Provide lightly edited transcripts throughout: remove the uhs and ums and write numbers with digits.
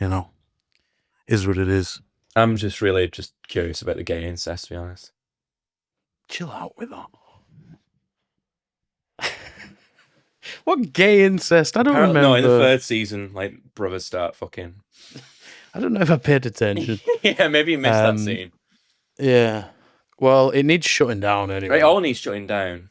you know, is what it is. I'm just really curious about the gay incest, to be honest. Chill out with that. What gay incest? I don't Apparently, no, in the remember. third season, like brothers start fucking. I don't know if I paid attention. Yeah, maybe you missed that scene. Yeah. Well, it needs shutting down anyway. Right, all needs shutting down.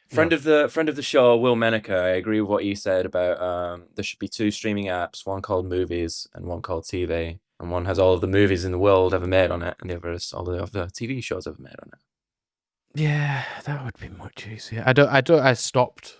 Friend Yeah. of the show, Will Menaker. I agree with what he said about there should be two streaming apps, one called Movies and one called TV, and one has all of the movies in the world ever made on it, and the other is all the other TV shows ever made on it. Yeah, that would be much easier. I stopped.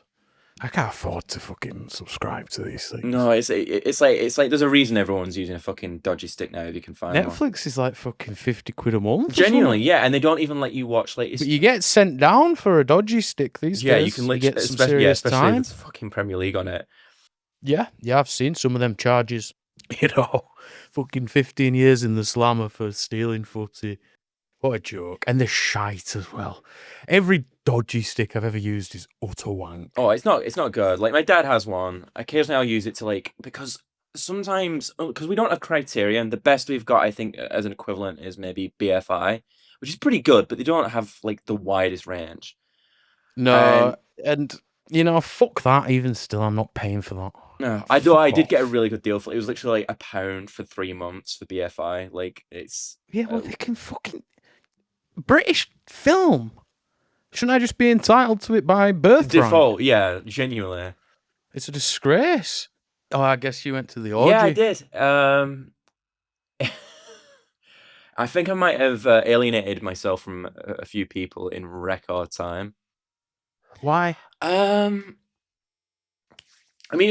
I can't afford to fucking subscribe to these things. No, it's like there's a reason everyone's using a fucking dodgy stick now if you can find one. Netflix is like fucking £50 a month. Genuinely, yeah, and they don't even let you watch like. But you get sent down for a dodgy stick these days. Yeah, you can literally, get some serious especially time. if it's fucking Premier League on it. Yeah, I've seen some of them charges. Fucking 15 years in the slammer for stealing footy. What a joke. And the shite as well. Every dodgy stick I've ever used is utter wank. Oh, it's not good. Like, my dad has one. Occasionally I'll use it to, like, because sometimes, because we don't have Criterion, the best we've got, I think, as an equivalent is maybe BFI, which is pretty good, but they don't have, like, the widest range. No, and fuck that. Even still, I'm not paying for that. No, I did get a really good deal for it. It was literally like £1 for 3 months for BFI. Like, it's... Yeah, well, they can fucking... British film. Shouldn't I just be entitled to it by birthright? Default, yeah, genuinely. It's a disgrace. Oh, I guess you went to the orgy. Yeah, I did. I think I might have alienated myself from a few people in record time. Why? I mean,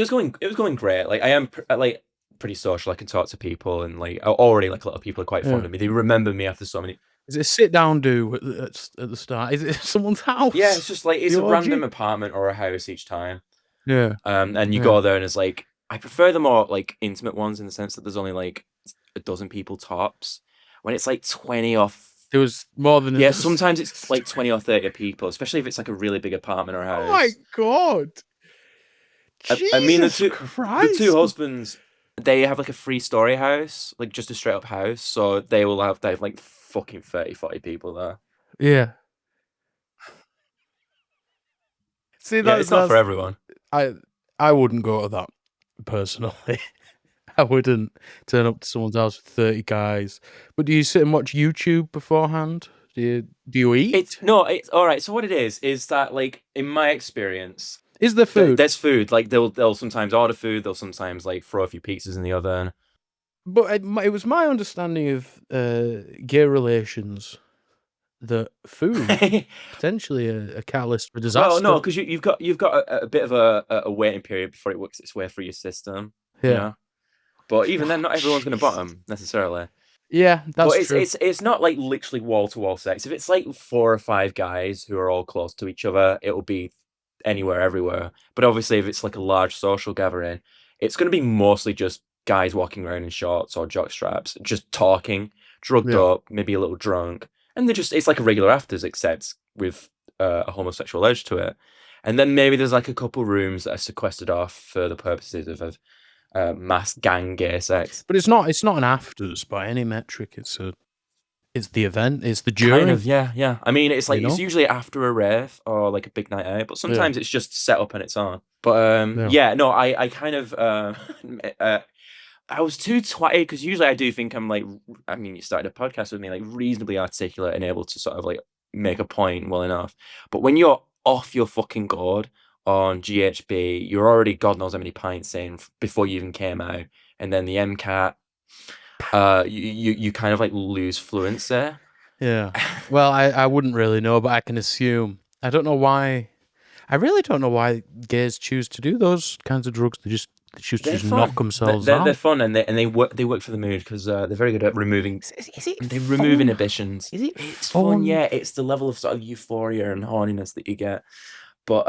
it was going great. Like, I am like pretty social. I can talk to people, and like already, like, a lot of people are quite fond of me. They remember me after so many. Is it a sit down do at the start? Is it someone's house? Yeah, it's just like it's a random apartment or a house each time. Yeah. And you go there, and it's like I prefer the more like intimate ones in the sense that there's only like a dozen people tops. When it's like 20 off. There was more than yeah. Sometimes it's like 20 or 30 people, especially if it's like a really big apartment or a house. Oh my god! I mean, the two Christ. husbands, they have like a 3-story house, like just a straight up house. So they have like fucking 30, 40 people there. Yeah. See, it's not for everyone. I wouldn't go to that personally. I wouldn't turn up to someone's house with 30 guys. But do you sit and watch YouTube beforehand? Do you eat? It's all right. So what it is that, like, in my experience, is there food? There's food. Like, they'll sometimes order food. They'll sometimes like throw a few pizzas in the oven. But it was my understanding of gay relations that food potentially a catalyst for disaster. Well, no, because you've got a bit of a waiting period before it works its way through your system. Yeah. You know? But even then, not everyone's going to bottom necessarily. Yeah, that's true. It's not like literally wall to wall sex. If it's like 4 or 5 guys who are all close to each other, it'll be anywhere, everywhere. But obviously, if it's like a large social gathering, it's going to be mostly just guys walking around in shorts or jock straps, just talking, drugged up, maybe a little drunk, and it's like a regular afters, except with a homosexual edge to it. And then maybe there's like a couple rooms that are sequestered off for the purposes of mass gang gay sex. But it's not an afters by any metric. It's the event. It's the during. Kind of, yeah. I mean, it's like it's usually after a rave or like a big night out, but sometimes it's just set up on its own. But no, I kind of I was too twatty because usually I do think I'm like, I mean, you started a podcast with me, like reasonably articulate and able to sort of like make a point well enough. But when you're off your fucking gourd on GHB, you're already God knows how many pints in before you even came out, and then the MCAT, you kind of like lose fluency. Yeah. Well, I wouldn't really know, but I can assume. I don't know why. I really don't know why gays choose to do those kinds of drugs. They choose to knock themselves out. They're fun, and they work for the mood because they're very good at removing. They remove inhibitions. It's fun? Yeah, it's the level of sort of euphoria and horniness that you get. But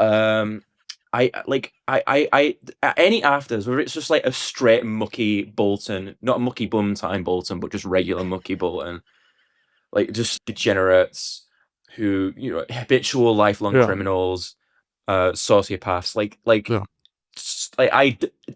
I at any afters where it's just like a straight mucky Bolton, not a mucky bum time Bolton, but just regular mucky Bolton, like just degenerates who,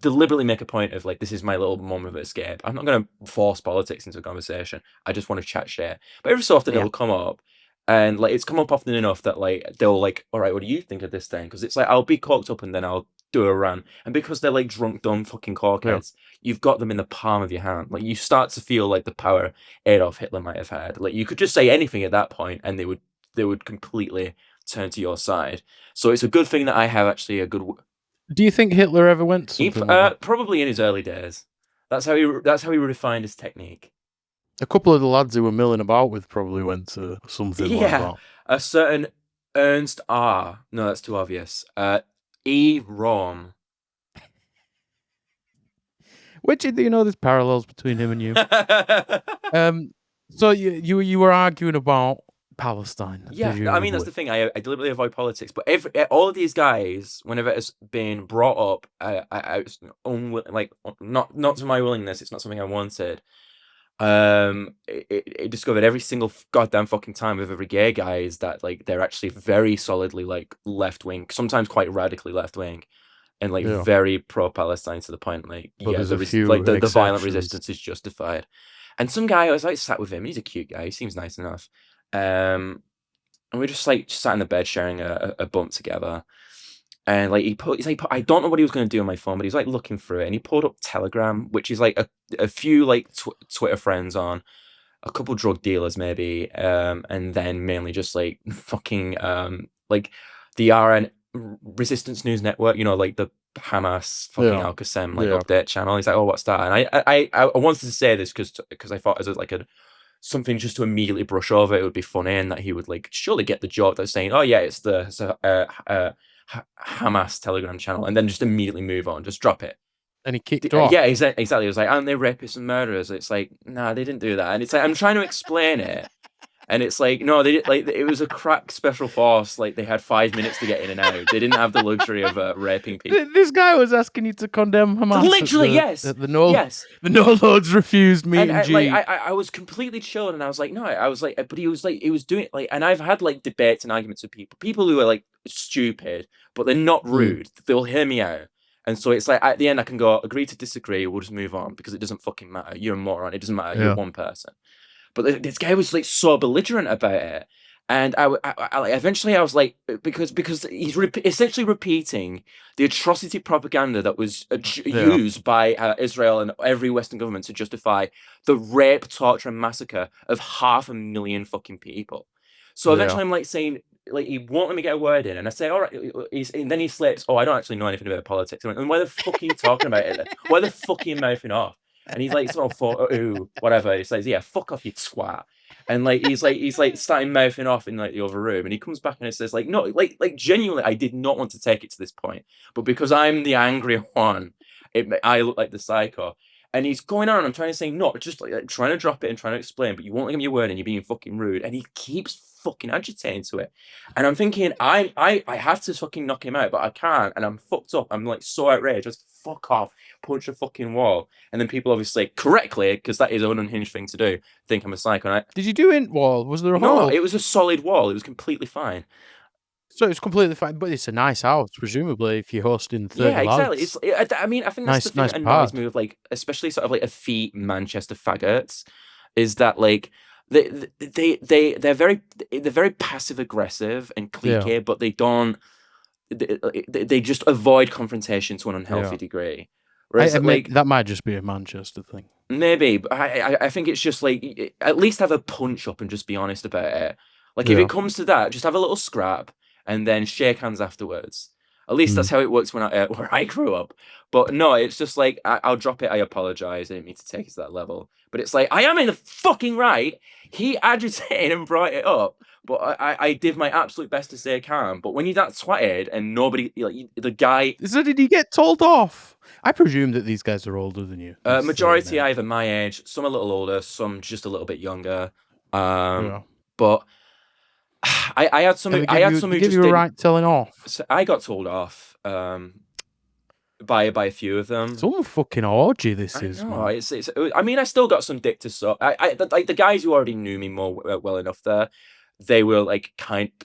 deliberately make a point of like, this is my little moment of escape. I'm not going to force politics into a conversation. I just want to chat shit. But every so often Yeah. it'll come up, and like it's come up often enough that like they'll like, all right, what do you think of this thing? Because it's like I'll be coked up and then I'll do a rant, and because they're like drunk, dumb fucking corkheads, you've got them in the palm of your hand. Like you start to feel like the power Adolf Hitler might have had. Like you could just say anything at that point, and they would completely turn to your side. So it's a good thing that I have actually a good. Do you think Hitler ever went to something like that? Probably in his early days. That's how he refined his technique. A couple of the lads who were milling about with probably went to something like that. A certain Ernst R. No, that's too obvious. E. Rom. Which do you know there's parallels between him and you? So you were arguing about Palestine. Yeah, I mean that's the thing. I deliberately avoid politics, but all of these guys, whenever it's been brought up, I was like not to my willingness. It's not something I wanted. It discovered every single goddamn fucking time with every gay guy is that like they're actually very solidly like left wing, sometimes quite radically left wing, and like very pro Palestine to the point like the violent resistance is justified. And some guy I was like sat with him. He's a cute guy. He seems nice enough. And we just like sat in the bed sharing a bump together. And like he's like, I don't know what he was going to do on my phone, but he's like looking through it, and he pulled up Telegram, which is like a few like Twitter friends on, a couple drug dealers maybe, and then mainly just like fucking like the RN Resistance News Network, you know, like the Hamas fucking Al Qassem like update channel. He's like, oh, what's that? And I wanted to say this because I thought as like something just to immediately brush over, it would be funny, and that he would like surely get the joke that's saying, oh yeah, it's the Hamas Telegram channel, and then just immediately move on, just drop it. And he kicked off. Yeah, exactly. It was like, aren't they rapists and murderers? It's like, nah, they didn't do that. And it's like, I'm trying to explain it, and it's like, no, they did, like it was a crack special force. Like they had 5 minutes to get in and out. They didn't have the luxury of raping people. This guy was asking you to condemn Hamas. Literally, yes. The no loads refused meeting. And like I was completely chilled, and I was like, no, I was like, but he was doing it like, and I've had like debates and arguments with people who are like stupid, but they're not rude. They'll hear me out. And so it's like at the end I can go agree to disagree. We'll just move on because it doesn't fucking matter. You're a moron. It doesn't matter. You're one person. But this guy was like so belligerent about it, and I eventually I was like, because he's essentially repeating the atrocity propaganda that was used by Israel and every Western government to justify the rape, torture, and massacre of 500,000 fucking people. So eventually I'm like saying, like, he won't let me get a word in, and I say, all right, and then he slips, oh, I don't actually know anything about politics. I went, and why the fuck are you talking about it then? Why the fuck are you mouthing off? And he's like, sort of, ooh, whatever. He says, yeah, fuck off, you twat. And like he's like starting mouthing off in like the other room, and he comes back and he says, like, no, like genuinely, I did not want to take it to this point, but because I'm the angry one, I look like the psycho. And he's going on, and I'm trying to say, no, just like trying to drop it and trying to explain, but you won't give me your word, and you're being fucking rude. And he keeps fucking agitating to it, and I'm thinking, I have to fucking knock him out, but I can't, and I'm fucked up. I'm like so outraged. Just fuck off, punch a fucking wall. And then people obviously correctly, because that is an unhinged thing to do, think I'm a psycho. Did you do int wall? Was there a hole? No, it was a solid wall. It was completely fine. So it's completely fine, but it's a nice house, presumably, if you're hosting 30 lads. Exactly. I mean, I think that's the thing that annoys me with, like, especially sort of like effete Manchester faggots, is that like they're very passive aggressive and cliquey, but they don't. They just avoid confrontation to an unhealthy degree. Whereas that might just be a Manchester thing. Maybe, but I think it's just like, at least have a punch up and just be honest about it. Like if it comes to that, just have a little scrap and then shake hands afterwards. At least that's how it works where I grew up. But no, it's just like, I'll drop it. I apologize. I didn't mean to take it to that level. But it's like, I am in the fucking right. He agitated and brought it up. But I did my absolute best to stay calm. But when you're that twatted and nobody, like the guy. So did he get told off? I presume that these guys are older than you. Majority either my age, some a little older, some just a little bit younger. But I had some. I had some who give just you a right telling off. So I got told off by a few of them. It's all a fucking orgy. This is. Man. It's. I mean, I still got some dick to suck. Like the guys who already knew me more well enough there. they were like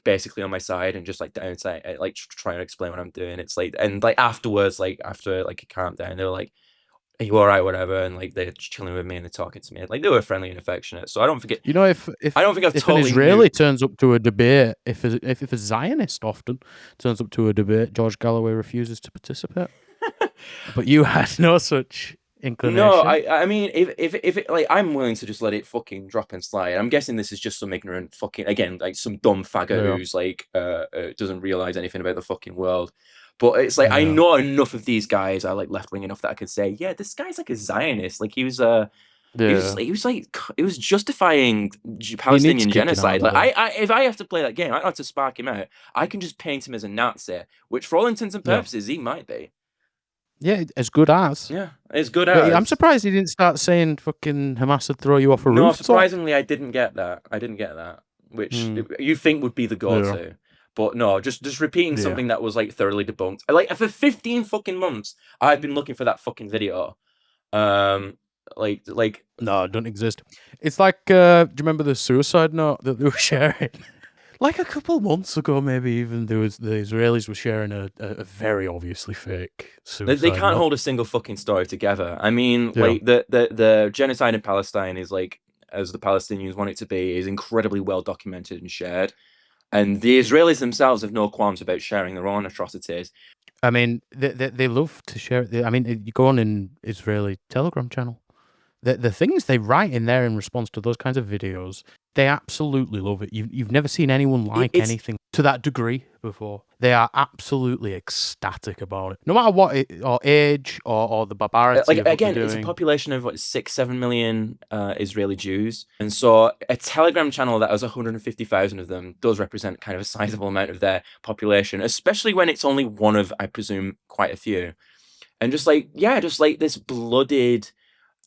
basically on my side and just like downside, like trying to explain what I'm doing. It's like, and like afterwards, like after like it calmed down, they were like, "Are you all right, whatever?" And like they're chilling with me and they're talking to me. Like they were friendly and affectionate. So I don't forget. You know, I don't think I've if an totally knew. Israeli turns up to a debate, if a Zionist often turns up to a debate, George Galloway refuses to participate. But you had no such inclination. No, I mean, if it, like, I'm willing to just let it fucking drop and slide. I'm guessing this is just some ignorant fucking, again, like some dumb faggot Yeah. who's like doesn't realize anything about the fucking world. But it's like I Yeah. know enough of these guys are like left wing enough that I could say, yeah, this guy's like a Zionist. Like he was Yeah. he was justifying Palestinian genocide. Like if I have to play that game, I don't have to spark him out. I can just paint him as a Nazi, which for all intents and Yeah. purposes he might be. Yeah, as good as. Yeah, as good But as. I'm surprised he didn't start saying fucking Hamas would throw you off a roof. No, surprisingly, I didn't get that. Which you think would be the go-to. Yeah. But no, just repeating something that was like thoroughly debunked. Like for 15 fucking months, I've been looking for that fucking video. Like no, it doesn't exist. It's like, do you remember the suicide note that they were sharing? Like a couple months ago, maybe even the Israelis were sharing a very obviously fake suicide they can't note. hold a single fucking story together. I mean, like the genocide in Palestine is like, as the Palestinians want it to be, is incredibly well documented and shared. And the Israelis themselves have no qualms about sharing their own atrocities. I mean, they love to share it. I mean, you go on an Israeli Telegram channel. The things they write in there in response to those kinds of videos, they absolutely love it. You've never seen anyone like anything to that degree before. They are absolutely ecstatic about it, no matter what or age or the barbarity. Like of what again, they're it's a doing. population of what, 6-7 million Israeli Jews, and so a Telegram channel that has 150,000 of them does represent kind of a sizable amount of their population, especially when it's only one of, I presume, quite a few. And just like this blooded,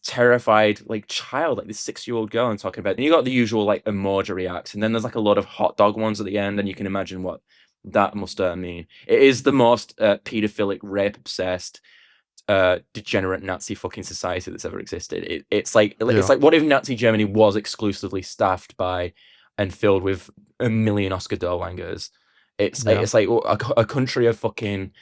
terrified like child, like this 6-year-old girl I'm talking about. And you got the usual like emoji reacts, and then there's like a lot of hot dog ones at the end, and you can imagine what that must mean. It is the most pedophilic, rape obsessed, degenerate Nazi fucking society that's ever existed. It's like what if Nazi Germany was exclusively staffed by and filled with a million Oscar Dollwangers? It's like a country of fucking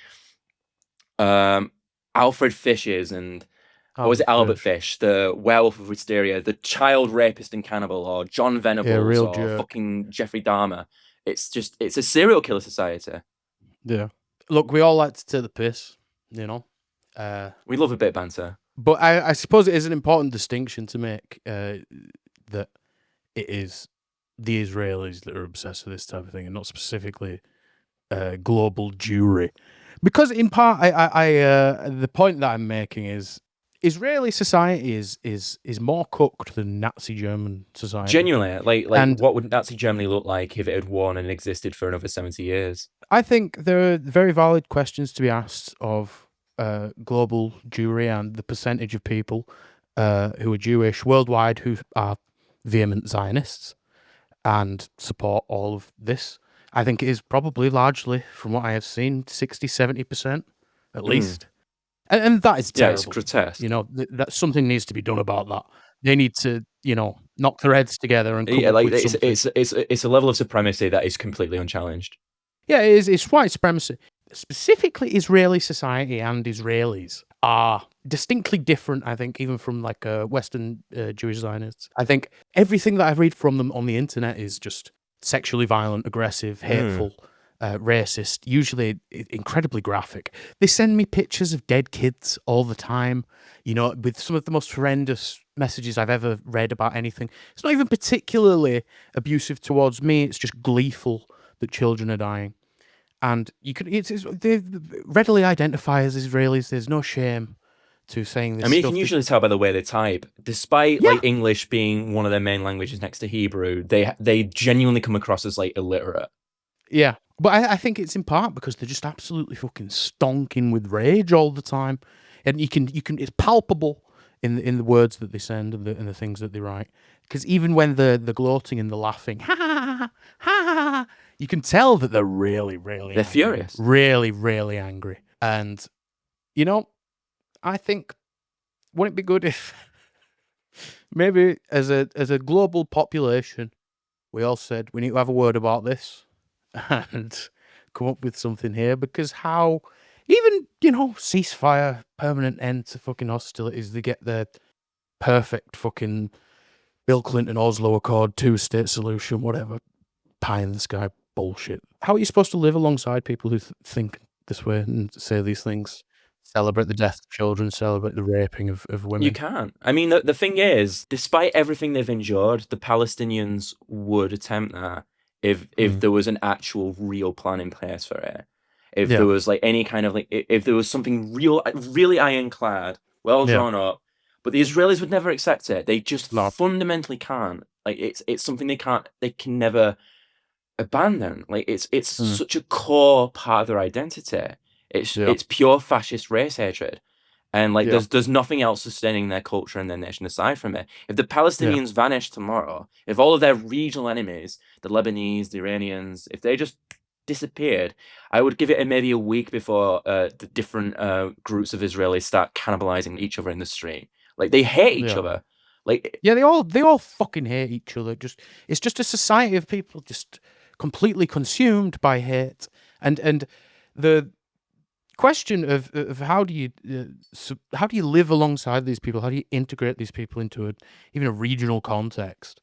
Alfred Fishes and what was it, Albert Fish, the werewolf of Wisteria, the child rapist and cannibal, or John Venables, or jerk. Fucking Jeffrey Dahmer. It's a serial killer society. Yeah. Look, we all like to take the piss, you know. We love a bit of banter. But I suppose it is an important distinction to make that it is the Israelis that are obsessed with this type of thing, and not specifically global Jewry. Because in part, the point that I'm making is Israeli society is more cooked than Nazi German society. Genuinely, like what would Nazi Germany look like if it had won and existed for another 70 years? I think there are very valid questions to be asked of global Jewry and the percentage of people who are Jewish worldwide who are vehement Zionists and support all of this. I think it is probably largely, from what I have seen, 60-70% at least. And that is terrible. Yeah, it's grotesque. You know, that something needs to be done about that. They need to, you know, knock their heads together and come up with something. It's a level of supremacy that is completely unchallenged. Yeah, it is. It's white supremacy. Specifically, Israeli society and Israelis are distinctly different, I think, even from like Western Jewish Zionists. I think everything that I read from them on the internet is just sexually violent, aggressive, hateful, racist, usually incredibly graphic. They send me pictures of dead kids all the time, you know, with some of the most horrendous messages I've ever read about anything. It's not even particularly abusive towards me. It's just gleeful that children are dying. And you can, they readily identify as Israelis. There's no shame to saying this. I mean, you can usually tell by the way they type. Despite like English being one of their main languages next to Hebrew, they genuinely come across as like illiterate. Yeah, but I think it's in part because they're just absolutely fucking stonking with rage all the time, and you can it's palpable in the words that they send and the things that they write. Because even when they're gloating and they're laughing, ha ha ha ha, you can tell that they're really they're furious, really angry. And you know, I think wouldn't it be good if maybe as a global population we all said we need to have a word about this and come up with something here, because how even, ceasefire, permanent end to fucking hostilities, they get their perfect fucking Bill Clinton Oslo Accord 2-state solution, whatever, pie in the sky bullshit. How are you supposed to live alongside people who think this way and say these things? Celebrate the death of children, celebrate the raping of women. You can't. I mean, the thing is, despite everything they've endured, the Palestinians would attempt that if there was an actual real plan in place for it. If Yeah. there was like any kind of if there was something really ironclad, well Yeah. drawn up, but the Israelis would never accept it. They just No. fundamentally can't. Like it's something they can never abandon. Like it's such a core part of their identity. It's pure fascist race hatred. And like there's nothing else sustaining their culture and their nation aside from it. If the Palestinians vanish tomorrow, if all of their regional enemies, the Lebanese, the Iranians, if they just disappeared, I would give it maybe a week before the different groups of Israelis start cannibalizing each other in the street. Like they hate each other. Like they all fucking hate each other. It's just a society of people just completely consumed by hate, and the question of how do you live alongside these people? How do you integrate these people into even a regional context?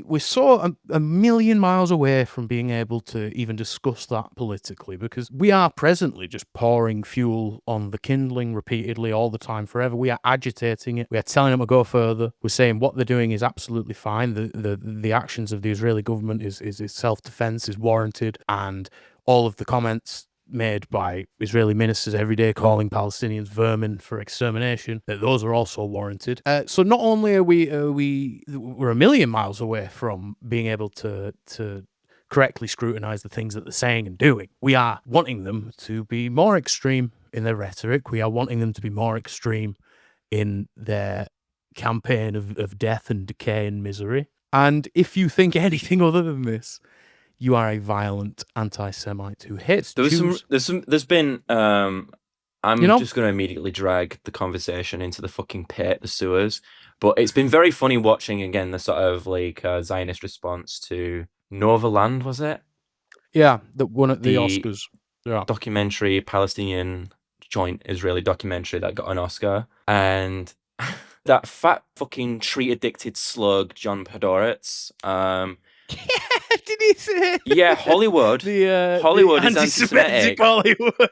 We're so a million miles away from being able to even discuss that politically, because we are presently just pouring fuel on the kindling repeatedly all the time, forever. We are agitating it. We are telling them to go further. We're saying what they're doing is absolutely fine. The actions of the Israeli government is self-defense, is warranted, and all of the comments made by Israeli ministers every day calling Palestinians vermin for extermination, that those are also warranted. So not only are we're a million miles away from being able to correctly scrutinize the things that they're saying and doing, we are wanting them to be more extreme in their rhetoric. We are wanting them to be more extreme in their campaign of death and decay and misery. And if you think anything other than this, you are a violent anti-Semite who hates Jews. There's been I'm just going to immediately drag the conversation into the fucking pit, the sewers. But it's been very funny watching again the sort of like Zionist response to Novaland, was it? Yeah, that won at the Oscars. Yeah, documentary, Palestinian joint Israeli documentary that got an Oscar, and that fat fucking tree addicted slug John Podhoretz. Did he say? Yeah, Hollywood. Hollywood the is anti-Semitic. Hollywood.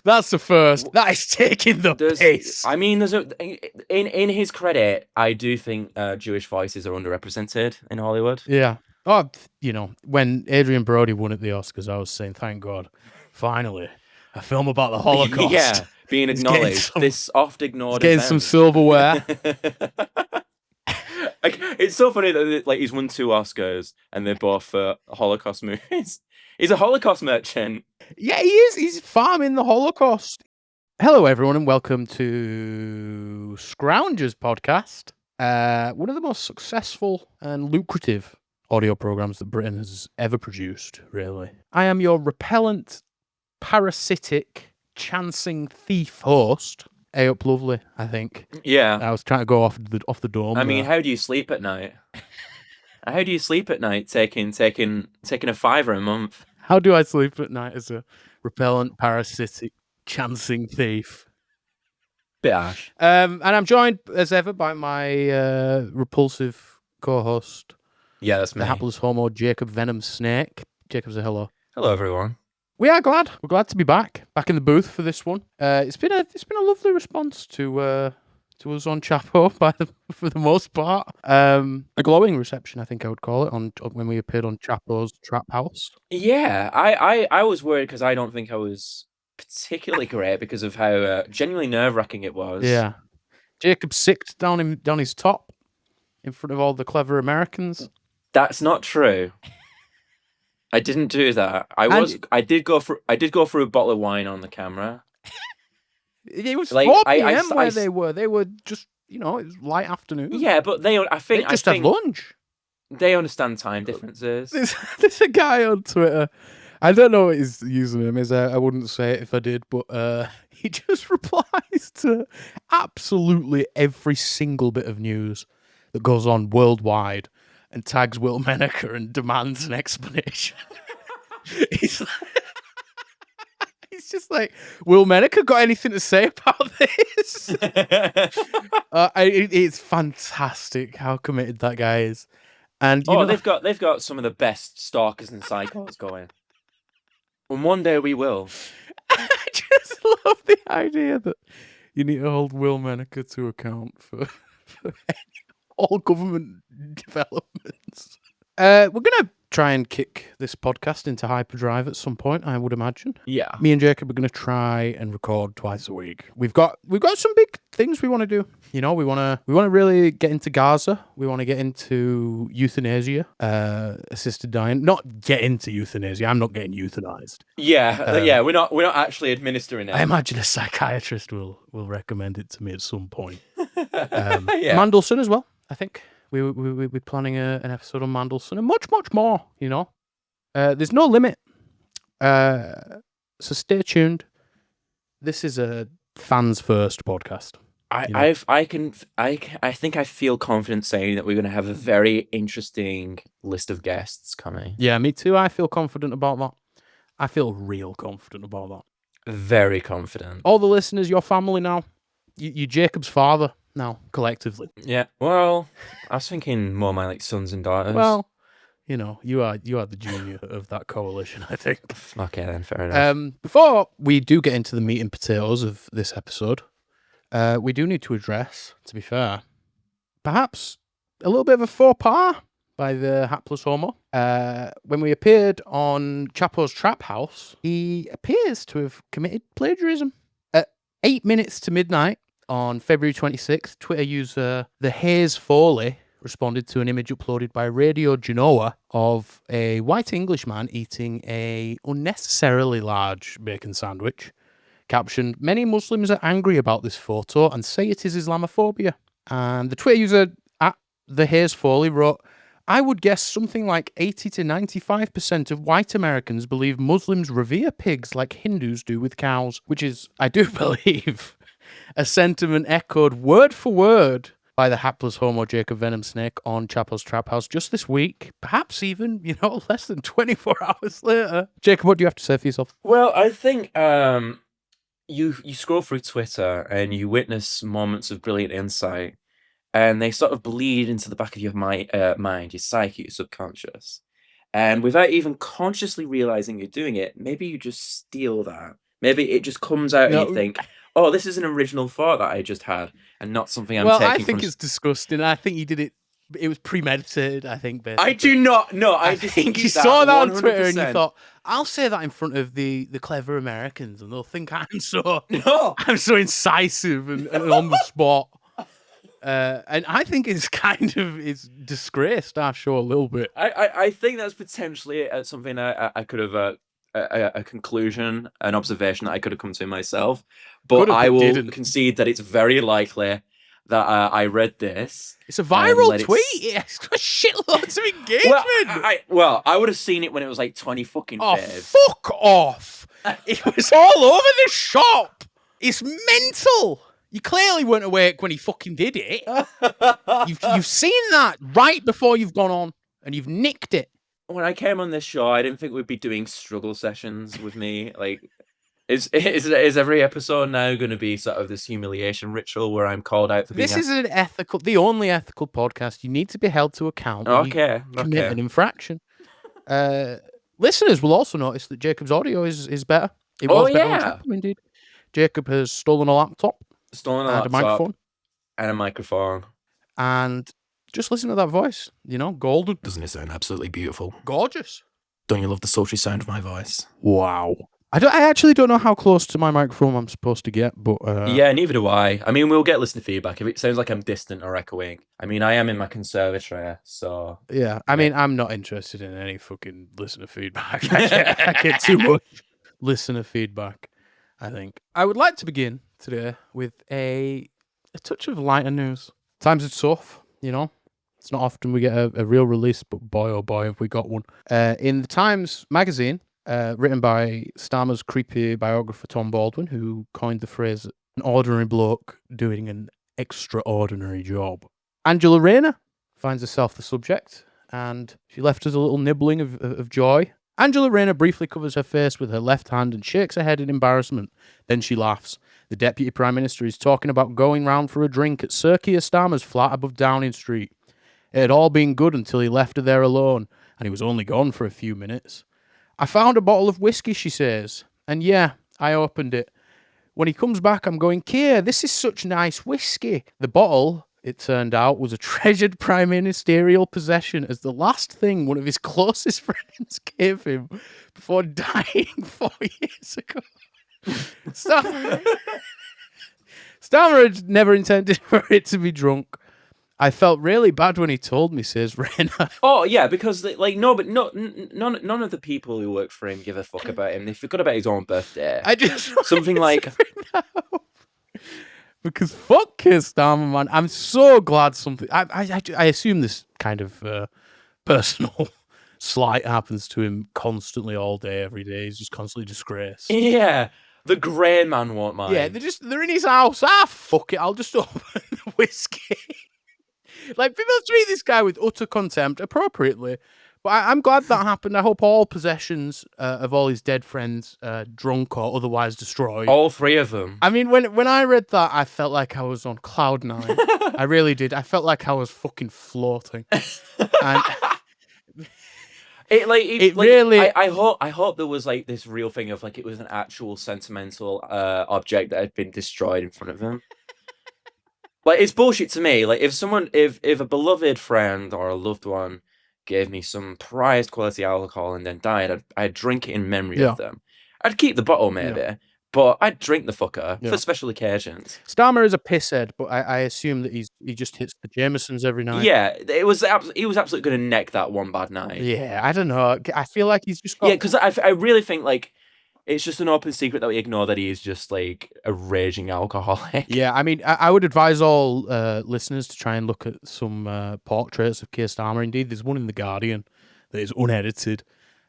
That's the first. That is taking the piss. I mean, in his credit, I do think Jewish voices are underrepresented in Hollywood. Yeah. Oh, when Adrian Brody won at the Oscars, I was saying, thank God, finally, a film about the Holocaust. Yeah, being acknowledged. This oft ignored getting some silverware. It's so funny that like he's won 2 Oscars and they're both for Holocaust movies. He's a Holocaust merchant. Yeah, he is. He's farming the Holocaust. Hello, everyone, and welcome to Scroungers podcast. One of the most successful and lucrative audio programs that Britain has ever produced, really. I am your repellent, parasitic, chancing thief host, Eyup Lovely, I think. Yeah. I was trying to go off the dome. I mean, how do you sleep at night? How do you sleep at night taking a fiver a month? How do I sleep at night as a repellent, parasitic, chancing thief? Bit harsh. And I'm joined, as ever, by my repulsive co-host. Yeah, that's me. The hapless homo, Jacob Venom Snake. Jacob, say hello. Hello, everyone. We are glad. We're glad to be back in the booth for this one. It's been a lovely response to us on Chapo for the most part. A glowing reception, I think I would call it, on when we appeared on Chapo's Trap House. Yeah, I was worried because I don't think I was particularly great because of how genuinely nerve-wracking it was. Yeah, Jacob sicked down his top in front of all the clever Americans. That's not true. I didn't do that. I did go for a bottle of wine on the camera. It was 4 p.m. where they were. They were just, it was light afternoon. Yeah, but they just had lunch. They understand time differences. There's a guy on Twitter. I don't know what his username is. I wouldn't say it if I did, but he just replies to absolutely every single bit of news that goes on worldwide. and tags Will Menaker and demands an explanation. He's just like, Will Menaker got anything to say about this? It's fantastic how committed that guy is. And they've got some of the best stalkers and psychos going. And one day we will. I just love the idea that you need to hold Will Menaker to account for all government developments. We're gonna try and kick this podcast into hyperdrive at some point, I would imagine. Yeah. Me and Jacob are gonna try and record twice a week. We've got some big things we want to do. We want to really get into Gaza. We want to get into euthanasia, assisted dying. Not get into euthanasia. I'm not getting euthanized. Yeah. We're not actually administering it. I imagine a psychiatrist will recommend it to me at some point. Yeah. Mandelson as well. I think we're planning an episode on Mandelson and much more. There's no limit. So stay tuned. This is a fans first podcast. I think I feel confident saying that we're going to have a very interesting list of guests coming. Yeah, me too. I feel confident about that. I feel real confident about that. Very confident. All the listeners, your family now. You're Jacob's father now, collectively. Yeah. Well, I was thinking more my sons and daughters. Well, you are the junior of that coalition, I think. Okay, then fair enough. Before we do get into the meat and potatoes of this episode, we do need to address, to be fair, perhaps a little bit of a faux pas by the hapless homo. When we appeared on Chapo's Trap House, he appears to have committed plagiarism. At 8 minutes to midnight on February 26th, Twitter user The Hayes Foley responded to an image uploaded by Radio Genoa of a white Englishman eating a unnecessarily large bacon sandwich. Captioned, "Many Muslims are angry about this photo and say it is Islamophobia." And the Twitter user at The Hayes Foley wrote, "I would guess something like 80 to 95% of white Americans believe Muslims revere pigs like Hindus do with cows," which is, I do believe, a sentiment echoed word for word by the hapless homo Jacob Venom Snake on Chapo's Trap House just this week, perhaps even, less than 24 hours later. Jacob, what do you have to say for yourself? Well, I think you scroll through Twitter and you witness moments of brilliant insight, and they sort of bleed into the back of your mind, your psyche, your subconscious. And without even consciously realizing you're doing it, maybe you just steal that. Maybe it just comes out and you think, oh, this is an original thought that I just had and not something I'm taking Well, I think it's disgusting. I think you did it. It was premeditated, I think, basically. I do not. No, I think you saw that on Twitter and you thought, I'll say that in front of the clever Americans and they'll think I'm so incisive and on the spot. And I think it's it's disgraced our show a little bit. I think that's potentially something I could have a conclusion, an observation that I could have come to myself. But I will concede that it's very likely that I read this. It's a viral tweet. It's got shitloads of engagement. Well, I would have seen it when it was like 20 fucking faves. Fuck off. It was all over the shop. It's mental. You clearly weren't awake when he fucking did it. You've seen that right before you've gone on and you've nicked it. When I came on this show, I didn't think we'd be doing struggle sessions with me. Like, is every episode now going to be sort of this humiliation ritual where I'm called out for being... This is the only ethical podcast. You need to be held to account when you commit an infraction. Listeners will also notice that Jacob's audio is better. It was better on Chapo, indeed. Jacob has stolen a laptop. A microphone. And a microphone. And just listen to that voice. Golden. Doesn't it sound absolutely beautiful? Gorgeous. Don't you love the sultry sound of my voice? Wow. I actually don't know how close to my microphone I'm supposed to get, but... Yeah, neither do I. I mean, we'll get listener feedback. If it sounds like I'm distant or echoing. I mean, I am in my conservatory, so... Yeah, I mean, I'm not interested in any fucking listener feedback. I get too much listener feedback, I think. I would like to begin today with a touch of lighter news. Times are tough, It's not often we get a real release, but boy, oh boy, have we got one. In the Times magazine, written by Starmer's creepy biographer Tom Baldwin, who coined the phrase, an ordinary bloke doing an extraordinary job. Angela Rayner finds herself the subject and she left us a little nibbling of joy. Angela Rayner briefly covers her face with her left hand and shakes her head in embarrassment. Then she laughs. The Deputy Prime Minister is talking about going round for a drink at Sir Keir Starmer's flat above Downing Street. It had all been good until he left her there alone, and he was only gone for a few minutes. I found a bottle of whiskey, she says, and yeah, I opened it. When he comes back, I'm going, Keir, this is such nice whiskey. The bottle, it turned out, was a treasured prime ministerial possession as the last thing one of his closest friends gave him before dying 4 years ago. Starmer had never intended for it to be drunk. I felt really bad when he told me, says Rayner. Oh yeah, because none of the people who work for him give a fuck about him. They forgot about his own birthday. I just Something like because fuck Keir Starmer, man. I'm so glad something. I assume this kind of personal slight happens to him constantly, all day, every day. He's just constantly disgraced. Yeah, the grey man won't mind. Yeah, they're in his house. Fuck it, I'll just open the whiskey. Like, people treat this guy with utter contempt, appropriately. But I'm glad that happened. I hope all possessions of all his dead friends drunk or otherwise destroyed. All three of them. I mean, when I read that, I felt like I was on cloud nine. I really did. I felt like I was fucking floating. And I hope there was like this real thing of like it was an actual sentimental object that had been destroyed in front of him. Like, it's bullshit to me. Like, if a beloved friend or a loved one gave me some prized quality alcohol and then died, I'd drink it in memory of them. I'd keep the bottle maybe, but I'd drink the fucker for special occasions. Starmer is a pisshead, but I assume that he just hits the Jamesons every night. Yeah, he was absolutely going to neck that one bad night. Yeah, I don't know. I feel like he's just got... Yeah, because I really think, like, it's just an open secret that we ignore that he is just, like, a raging alcoholic. Yeah, I mean, I would advise all listeners to try and look at some portraits of Keir Starmer. Indeed, there's one in The Guardian that is unedited.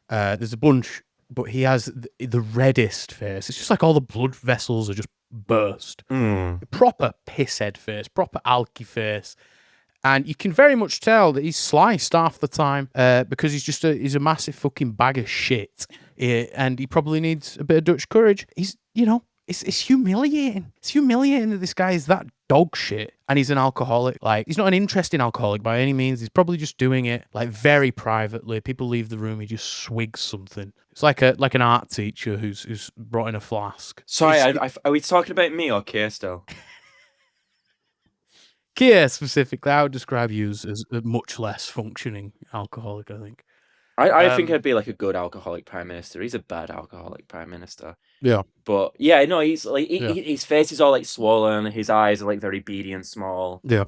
There's a bunch, but he has the reddest face. It's just like all the blood vessels are just burst. Proper pisshead face, proper alky face. And you can very much tell that he's sliced half the time because he's a massive fucking bag of shit. And he probably needs a bit of Dutch courage. It's humiliating. It's humiliating that this guy is that dog shit and he's an alcoholic. Like, he's not an interesting alcoholic by any means. He's probably just doing it like very privately. People leave the room, he just swigs something. It's like an art teacher who's brought in a flask. Sorry, are we talking about me or Keir still? Keir specifically, I would describe you as a much less functioning alcoholic, I think. I think I'd be like a good alcoholic prime minister. He's a bad alcoholic prime minister. Yeah. But yeah, no, he's like his face is all like swollen. His eyes are like very beady and small. Yeah.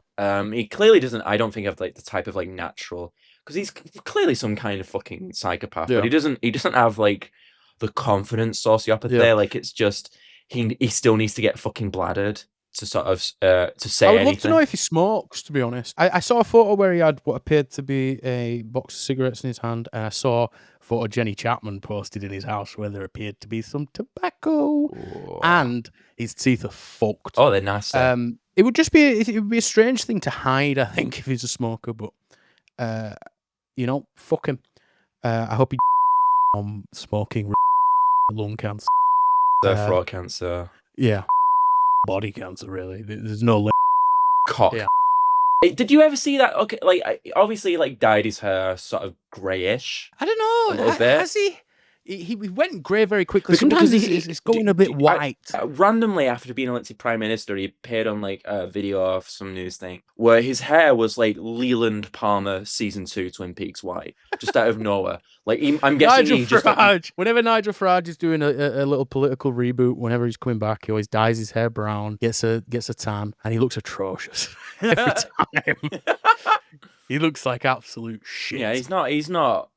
He clearly doesn't. I don't think have like the type of like natural, because he's clearly some kind of fucking psychopath. Yeah. But he doesn't have like the confidence sociopathy. Yeah. Like, it's just he still needs to get fucking bladdered to sort of to say I would anything. love to know if he smokes, to be honest. I saw a photo where he had what appeared to be a box of cigarettes in his hand, and I saw a photo Jenny Chapman posted in his house where there appeared to be some tobacco. Ooh. And his teeth are fucked. Oh, they're nasty. It would just be a strange thing to hide, I think, if he's a smoker, but fuck him. I hope he smoking lung cancer. Throat cancer. Yeah. Body cancer, really. There's no cock. Yeah. Did you ever see that? Okay, like, obviously, like, dyed his hair sort of greyish. I don't know. A little bit. Has he? He went grey very quickly. Sometimes it's going a bit white. Randomly, after being elected prime minister, he appeared on like a video of some news thing where his hair was like Leland Palmer season 2 Twin Peaks white, just out of nowhere. Like, I'm guessing Nigel Farage. Whenever Nigel Farage is doing a little political reboot, whenever he's coming back, he always dyes his hair brown, gets a tan, and he looks atrocious every time. He looks like absolute shit. Yeah, he's not.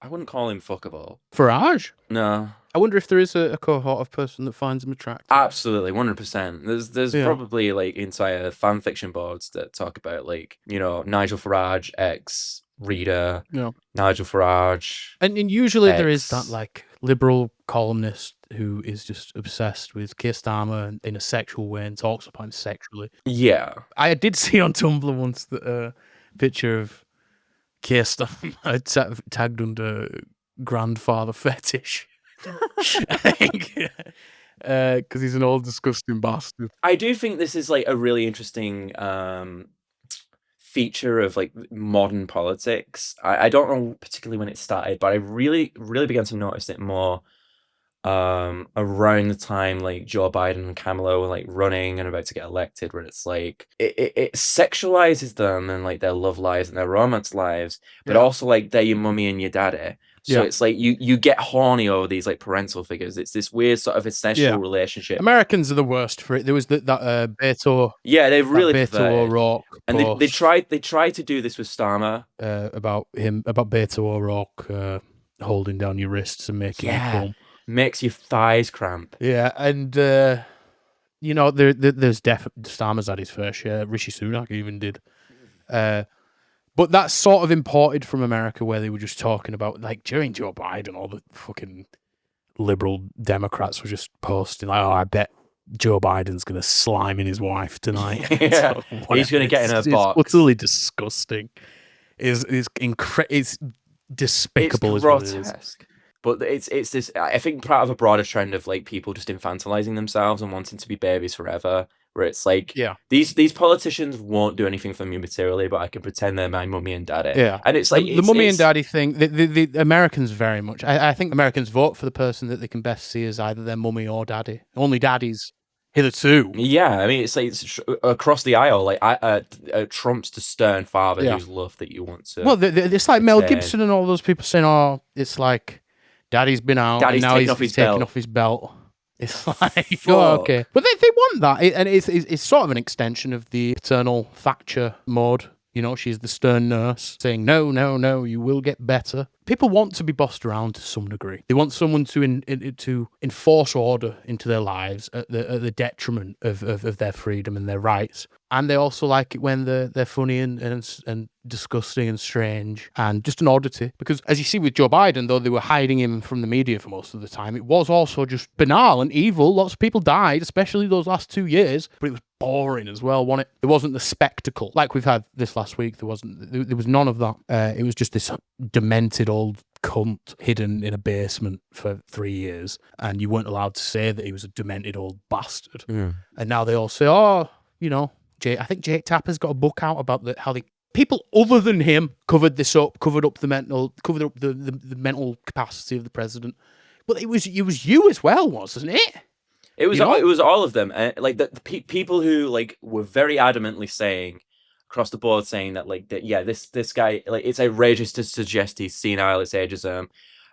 I wouldn't call him fuckable. Farage? No. I wonder if there is a cohort of person that finds him attractive. Absolutely, 100%. There's probably like entire fan fiction boards that talk about, like, Nigel Farage ex reader, Nigel Farage. And usually there is that like liberal columnist who is just obsessed with Keir Starmer in a sexual way and talks about him sexually. Yeah. I did see on Tumblr once that picture of Keir Starmer tagged under grandfather fetish. I think because he's an old disgusting bastard. I do think this is like a really interesting feature of like modern politics. I don't know particularly when it started, but I really began to notice it more around the time like Joe Biden and Kamala were like running and about to get elected, where it's like it sexualizes them and like their love lives and their romance lives, but also like they're your mummy and your daddy. So it's like you get horny over these like parental figures. It's this weird sort of incestual relationship. Americans are the worst for it. There was that Beto. Yeah, they've really Beto perverted. O'Rourke And they tried to do this with Starmer. About Beto O'Rourke holding down your wrists and making you come. Makes your thighs cramp. Yeah, and you know, there's Starmer's had his fair share. Rishi Sunak even did. But that's sort of imported from America, where they were just talking about, like, during Joe Biden, all the fucking liberal Democrats were just posting, like, oh, I bet Joe Biden's going to slime in his wife tonight. Yeah, he's going to get in a box. It's utterly disgusting. It's despicable. It's grotesque. But it's this, I think, part of a broader trend of like people just infantilizing themselves and wanting to be babies forever. Where it's like, these politicians won't do anything for me materially, but I can pretend they're my mummy and daddy. Yeah, and it's like the mummy and daddy thing. The Americans very much. I think Americans vote for the person that they can best see as either their mummy or daddy. Only daddies hitherto. Yeah, I mean, it's like across the aisle. Like Trump's the stern father whose love that you want to. Well, it's like Mel Gibson and all those people saying, "Oh, it's like daddy's been out, and now he's taking off his belt." It's like, oh, okay. But they want that. And it's sort of an extension of the paternal Thatcher mode. You know, she's the stern nurse saying, no, no, no, you will get better. People want to be bossed around to some degree. They want someone to enforce order into their lives at the detriment of their freedom and their rights. And they also like it when they're funny and disgusting and strange and just an oddity. Because as you see with Joe Biden, though they were hiding him from the media for most of the time, it was also just banal and evil. Lots of people died, especially those last 2 years. But it was boring as well, wasn't it? There wasn't the spectacle like we've had this last week. There was none of that. It was just this demented old cunt hidden in a basement for 3 years, and you weren't allowed to say that he was a demented old bastard. And now they all say, oh, you know, I think Jake Tapper's got a book out about how people other than him covered up the mental capacity of the president. But it was you as well, wasn't it? It was all of them, like the people who like were very adamantly saying across the board, saying that like this guy, like, it's outrageous to suggest he's senile, it's ageism.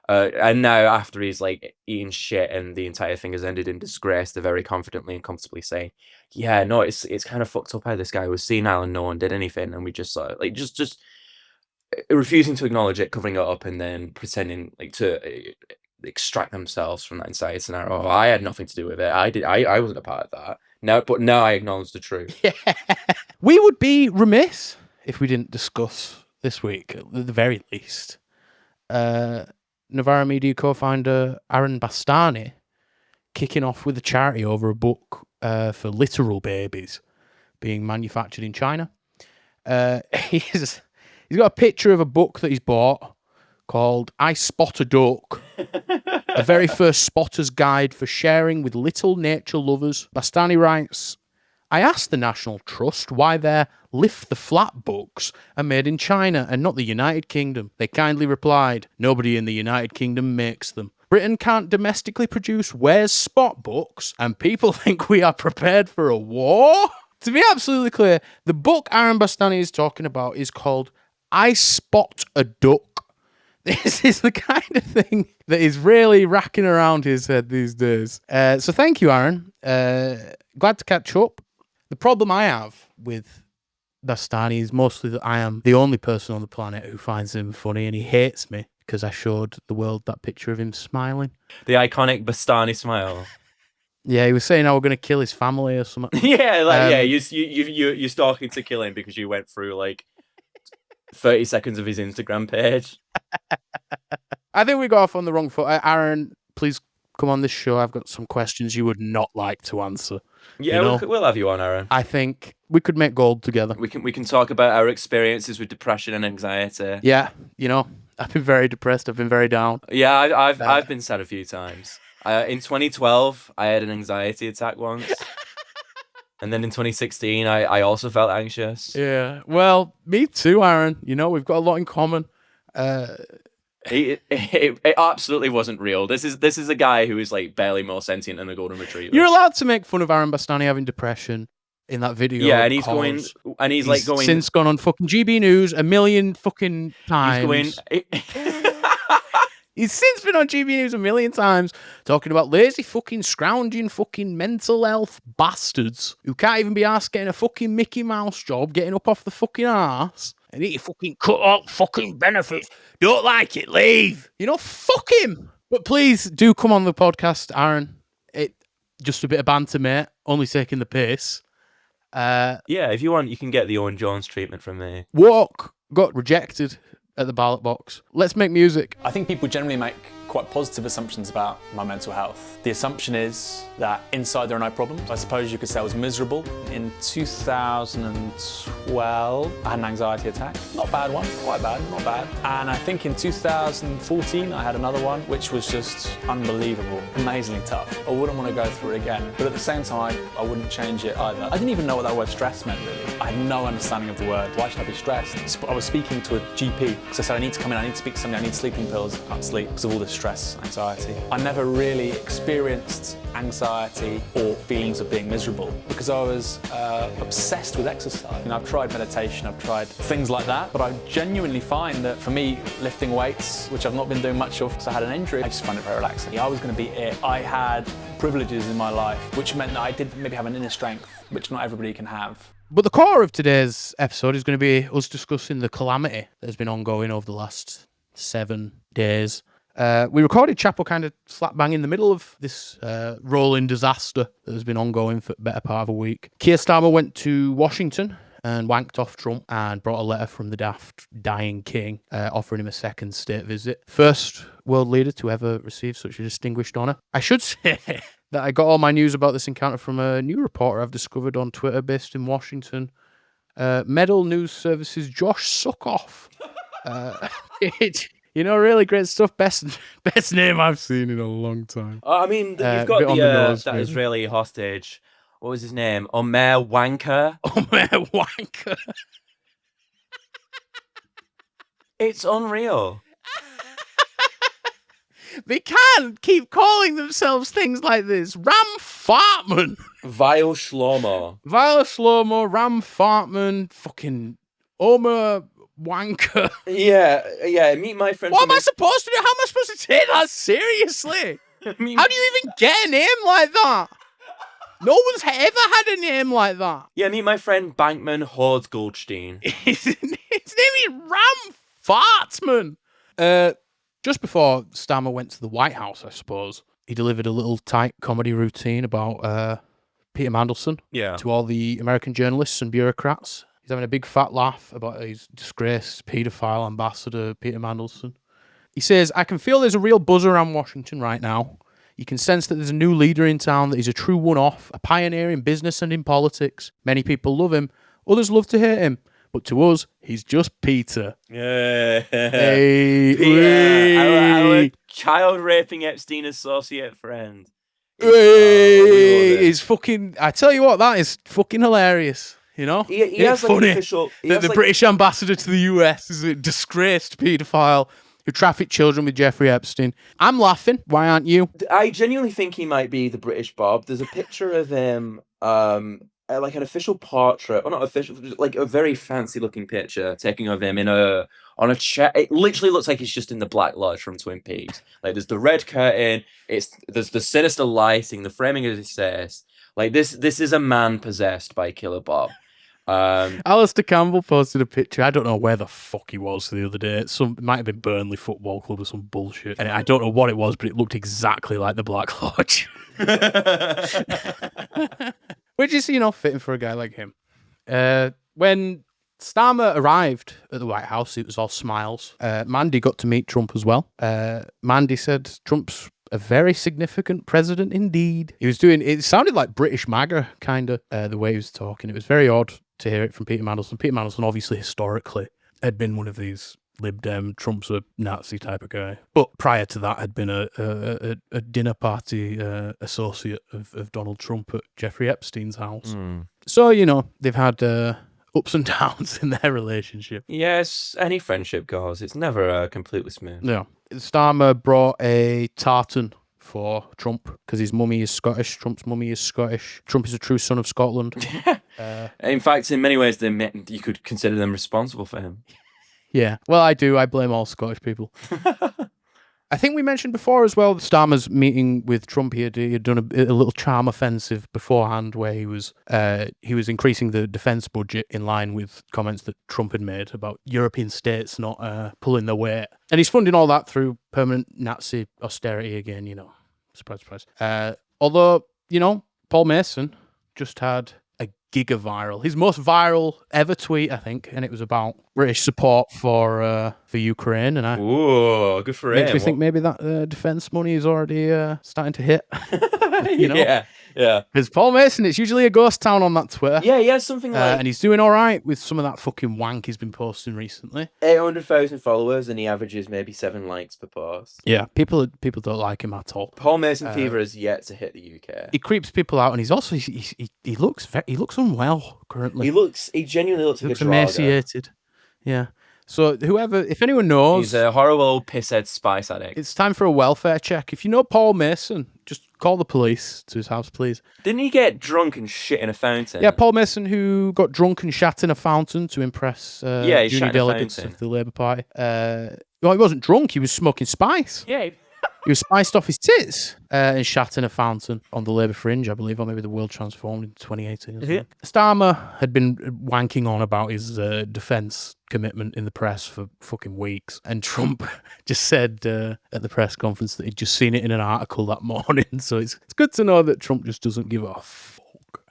And now after he's like eating shit and the entire thing has ended in disgrace, they're very confidently and comfortably saying, yeah, no, it's kind of fucked up how this guy was senile and no one did anything, and we just saw it, like just refusing to acknowledge it, covering it up, and then pretending like to extract themselves from that entire scenario. Oh, I had nothing to do with it. I wasn't a part of that. Now I acknowledge the truth. We would be remiss if we didn't discuss this week, at the very least, Novara Media co-founder Aaron Bastani kicking off with a charity over a book for literal babies being manufactured in China. He's got a picture of a book that he's bought called I Spot a Duck, a very first spotter's guide for sharing with little nature lovers. Bastani writes, I asked the National Trust why their Lift the Flat books are made in China and not the United Kingdom. They kindly replied, nobody in the United Kingdom makes them. Britain can't domestically produce Where's Spot books, and people think we are prepared for a war? To be absolutely clear, the book Aaron Bastani is talking about is called I Spot a Duck. This is the kind of thing that is really racking around his head these days. So thank you, Aaron. Glad to catch up. The problem I have with Bastani is mostly that I am the only person on the planet who finds him funny, and he hates me because I showed the world that picture of him smiling. The iconic Bastani smile. Yeah, he was saying I was going to kill his family or something. You're stalking to kill him because you went through like 30 seconds of his Instagram page. I think we got off on the wrong foot. Aaron, please come on this show. I've got some questions you would not like to answer. Yeah, You know? we'll have you on, Aaron. I think we could make gold together. We can talk about our experiences with depression and anxiety. Yeah, I've been very depressed. I've been very down. Yeah, I've been sad a few times. In 2012, I had an anxiety attack once. And then in 2016, I also felt anxious. Yeah. Well, me too, Aaron. We've got a lot in common. It absolutely wasn't real. This is a guy who is like barely more sentient than a golden retriever. You're allowed to make fun of Aaron Bastani having depression in that video. Yeah, and he's going. Since gone on fucking GB News a million fucking times. He's since been on GB News a million times talking about lazy fucking scrounging fucking mental health bastards who can't even be asked getting a fucking Mickey Mouse job, getting up off the fucking arse. And he fucking cut out fucking benefits. Don't like it, leave. Fuck him. But please do come on the podcast, Aaron. Just a bit of banter, mate. Only taking the piss. Yeah, if you want, you can get the Owen Jones treatment from me. Walk got rejected at the ballot box. Let's make music. I think people generally make quite positive assumptions about my mental health. The assumption is that inside there are no problems. I suppose you could say I was miserable. In 2012, I had an anxiety attack. Not a bad one, quite bad, not bad. And I think in 2014, I had another one, which was just unbelievable, amazingly tough. I wouldn't want to go through it again, but at the same time, I wouldn't change it either. I didn't even know what that word stress meant, really. I had no understanding of the word. Why should I be stressed? I was speaking to a GP, because I said, I need to come in, I need to speak to somebody, I need sleeping pills. I can't sleep because of all this stress, anxiety. I never really experienced anxiety or feelings of being miserable because I was obsessed with exercise. I've tried meditation, I've tried things like that, but I genuinely find that for me, lifting weights, which I've not been doing much of because I had an injury, I just find it very relaxing. I was going to be it. I had privileges in my life, which meant that I did maybe have an inner strength, which not everybody can have. But the core of today's episode is going to be us discussing the calamity that has been ongoing over the last 7 days. We recorded Chapel kind of slap bang in the middle of this rolling disaster that has been ongoing for the better part of a week. Keir Starmer went to Washington and wanked off Trump and brought a letter from the daft dying king offering him a second state visit. First world leader to ever receive such a distinguished honour. I should say that I got all my news about this encounter from a new reporter I've discovered on Twitter based in Washington. Medal News Service's Josh Suckoff. Really great stuff. Best name I've seen in a long time. I mean, you've got that Israeli hostage. What was his name? Omer Wanker. Omer Wanker. It's unreal. They can't keep calling themselves things like this. Ram Fartman. Vile Shlomo. Ram Fartman, fucking Omer Wanker. Yeah. Meet my friend. What am I supposed to do? How am I supposed to take that seriously? How do you even get a name like that? No one's ever had a name like that. Yeah, meet my friend Bankman Horde Goldstein. His name is Ram Fartman. Just before Starmer went to the White House, I suppose, he delivered a little tight comedy routine about Peter Mandelson to all the American journalists and bureaucrats. He's having a big fat laugh about his disgraced paedophile ambassador, Peter Mandelson. He says, I can feel there's a real buzz around Washington right now. You can sense that there's a new leader in town that is a true one-off, a pioneer in business and in politics. Many people love him. Others love to hate him. But to us, he's just Peter. Yeah. Hey, Peter, our child-raping Epstein associate friend. He's fucking... I tell you what, that is fucking hilarious. He has like funny an official... that the British ambassador to the US is a disgraced paedophile who trafficked children with Jeffrey Epstein. I'm laughing. Why aren't you? I genuinely think he might be the British Bob. There's a picture of him, like an official portrait, or not official, like a very fancy-looking picture taken of him on a chair. It literally looks like he's just in the Black Lodge from Twin Peaks. Like there's the red curtain. There's the sinister lighting, the framing of his face. Like this is a man possessed by Killer Bob. Alistair Campbell posted a picture. I don't know where the fuck he was the other day. It might have been Burnley Football Club or some bullshit. And I don't know what it was, but it looked exactly like the Black Lodge. Which is, fitting for a guy like him. When Starmer arrived at the White House, it was all smiles. Mandy got to meet Trump as well. Mandy said Trump's a very significant president indeed. He was doing, it sounded like British MAGA, kind of, the way he was talking. It was very odd to hear it from Peter Mandelson. Peter Mandelson, obviously, historically, had been one of these Lib Dem, Trump's a Nazi type of guy. But prior to that, had been a dinner party associate of Donald Trump at Jeffrey Epstein's house. So, you know, they've had ups and downs in their relationship. Yes, any friendship goes. It's never completely smooth. Yeah. Starmer brought a tartan for Trump because his mummy is Scottish. Trump's mummy is Scottish. Trump is a true son of Scotland. In fact, in many ways, you could consider them responsible for him. Yeah. Well, I do. I blame all Scottish people. I think we mentioned before as well, Starmer's meeting with Trump. He had done a little charm offensive beforehand where he was increasing the defence budget in line with comments that Trump had made about European states not pulling their weight. And he's funding all that through permanent Nazi austerity again, you know. Surprise, surprise. Although, you know, Paul Mason just had a giga-viral, his most viral ever tweet, I think, and it was about British support for Ukraine, and Ooh, good for him. makes me think maybe that defence money is already starting to hit. You know? Yeah. Because Paul Mason, it's usually a ghost town on that Twitter. Yeah, he has something like and he's doing all right with some of that fucking wank he's been posting recently. 800,000 followers, and he averages maybe 7 likes per post. Yeah, people don't like him at all. Paul Mason fever is yet to hit the UK. He creeps people out, and he's also he looks unwell currently. He genuinely looks like a draga. emaciated. Yeah. So if anyone knows, He's a horrible old pisshead spice addict. it's time for a welfare check. If you know Paul Mason, just call the police to his house, please. Didn't he get drunk and shit in a fountain? Yeah, Paul Mason, who got drunk and shat in a fountain to impress he junior shat in a delegates fountain. of the Labour Party. Well, he wasn't drunk. He was smoking spice. Yeah. He was spiced off his tits and shat in a fountain on the Labour fringe, I believe, or maybe the World Transformed in 2018. Or something. Starmer had been wanking on about his defence commitment in the press for fucking weeks, and Trump just said at the press conference that he'd just seen it in an article that morning. So it's good to know that Trump just doesn't give a fuck.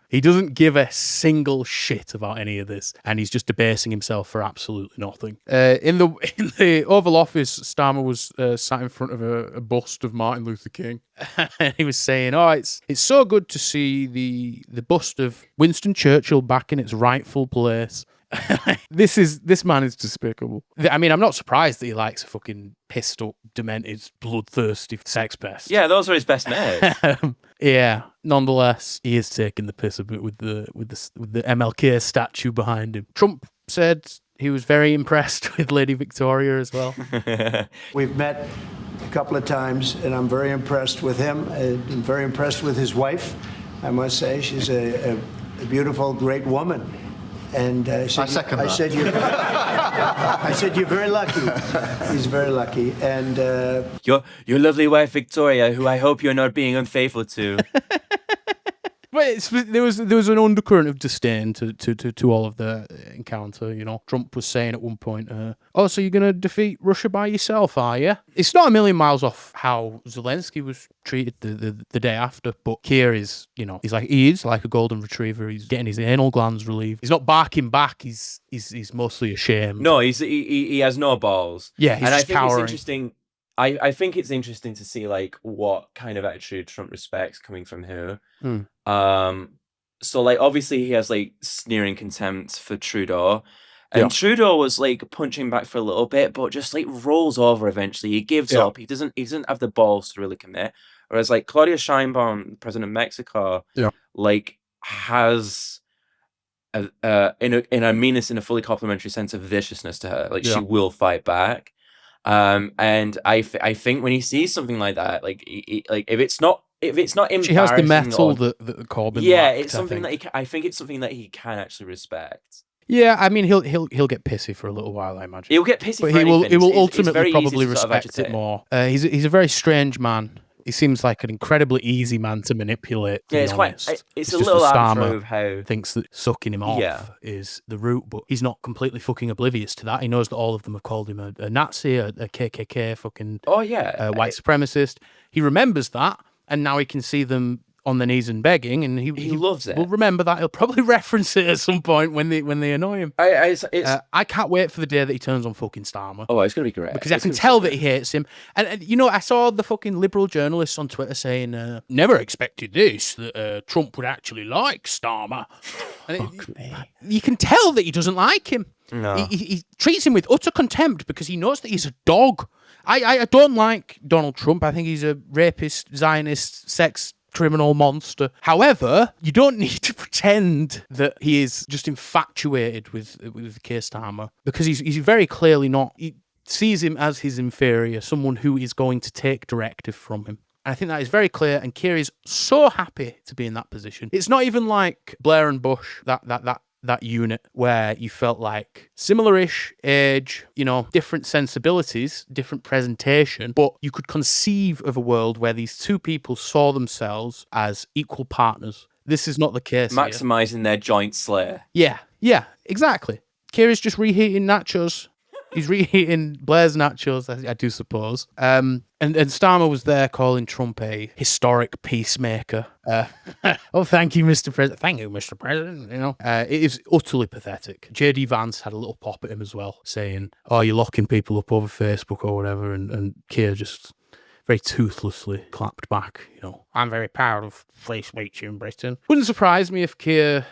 He doesn't give a single shit about any of this, and he's just debasing himself for absolutely nothing. In the Oval Office, Starmer was sat in front of a bust of Martin Luther King, and he was saying, "Oh, it's so good to see the bust of Winston Churchill back in its rightful place." This man is despicable. I mean, I'm not surprised that he likes a fucking pissed up, demented, bloodthirsty sex pest. Yeah, those are his best mates. Yeah. Nonetheless, he is taking the piss a bit with the MLK statue behind him. Trump said he was very impressed with Lady Victoria as well. We've met a couple of times, and I'm very impressed with him. I'm very impressed with his wife, I must say. She's a beautiful, great woman. And I said, I said you're very lucky. He's very lucky. And your lovely wife Victoria, who I hope you're not being unfaithful to. But there was an undercurrent of disdain to all of the encounter. You know, Trump was saying at one point, "Oh, so you're gonna defeat Russia by yourself, are you?" It's not a million miles off how Zelensky was treated the day after. But Keir is, you know, he is like a golden retriever. He's getting his anal glands relieved. He's not barking back. He's mostly ashamed. No, he has no balls. Yeah, he's and just I think cowering. it's interesting. I think it's interesting to see like what kind of attitude Trump respects coming from who. So like obviously he has like sneering contempt for Trudeau. And Trudeau was like punching back for a little bit, but just like rolls over eventually. He gives up. He doesn't have the balls to really commit. Whereas like Claudia Sheinbaum, President of Mexico, like has in a meanness, in a fully complimentary sense of viciousness to her. Like she will fight back. And I think when he sees something like that, like if it's not embarrassing, she has the metal that Corbyn lacked, it's something that I think it's something that he can actually respect. Yeah, I mean he'll get pissy for a little while, I imagine. He'll get pissy, but for he will anything. It's ultimately very probably easy to sort of respect it agitate. more. He's a very strange man. He seems like an incredibly easy man to manipulate. To Yeah, be it's honest. quite. It's a just little that arbitrary Starmer of how. thinks that sucking him off is the route, but he's not completely fucking oblivious to that. He knows that all of them have called him a Nazi, a KKK, fucking Oh yeah, white supremacist. He remembers that, and now he can see them on their knees and begging, and he loves it. Will remember that. He'll probably reference it at some point when they annoy him. I can't wait for the day that he turns on fucking Starmer. Oh, it's gonna be great because I can tell that he hates him. And you know, I saw the fucking liberal journalists on Twitter saying, "Never expected this that Trump would actually like Starmer." And you can tell that he doesn't like him. No. He treats him with utter contempt because he knows that he's a dog. I don't like Donald Trump. I think he's a rapist, Zionist, sex criminal monster. However, you don't need to pretend that he is just infatuated with Keir Starmer, because he's very clearly not. He sees him as his inferior, someone who is going to take directive from him. And I think that is very clear, and Keir is so happy to be in that position. It's not even like Blair and Bush, that unit where you felt like similar-ish age, you know, different sensibilities, different presentation, but you could conceive of a world where these two people saw themselves as equal partners. This is not the case here. Maximising their joint slay. Yeah, exactly. Keir is just reheating nachos. He's reheating Blair's nachos, I do suppose. And Starmer was there calling Trump a historic peacemaker. Oh, thank you, Mr. President. Thank you, Mr. President. You know, it is utterly pathetic. JD Vance had a little pop at him as well, saying, "Oh, you're locking people up over Facebook or whatever," and Keir just very toothlessly clapped back. You know, "I'm very proud of free speech in Britain." Wouldn't surprise me if Keir,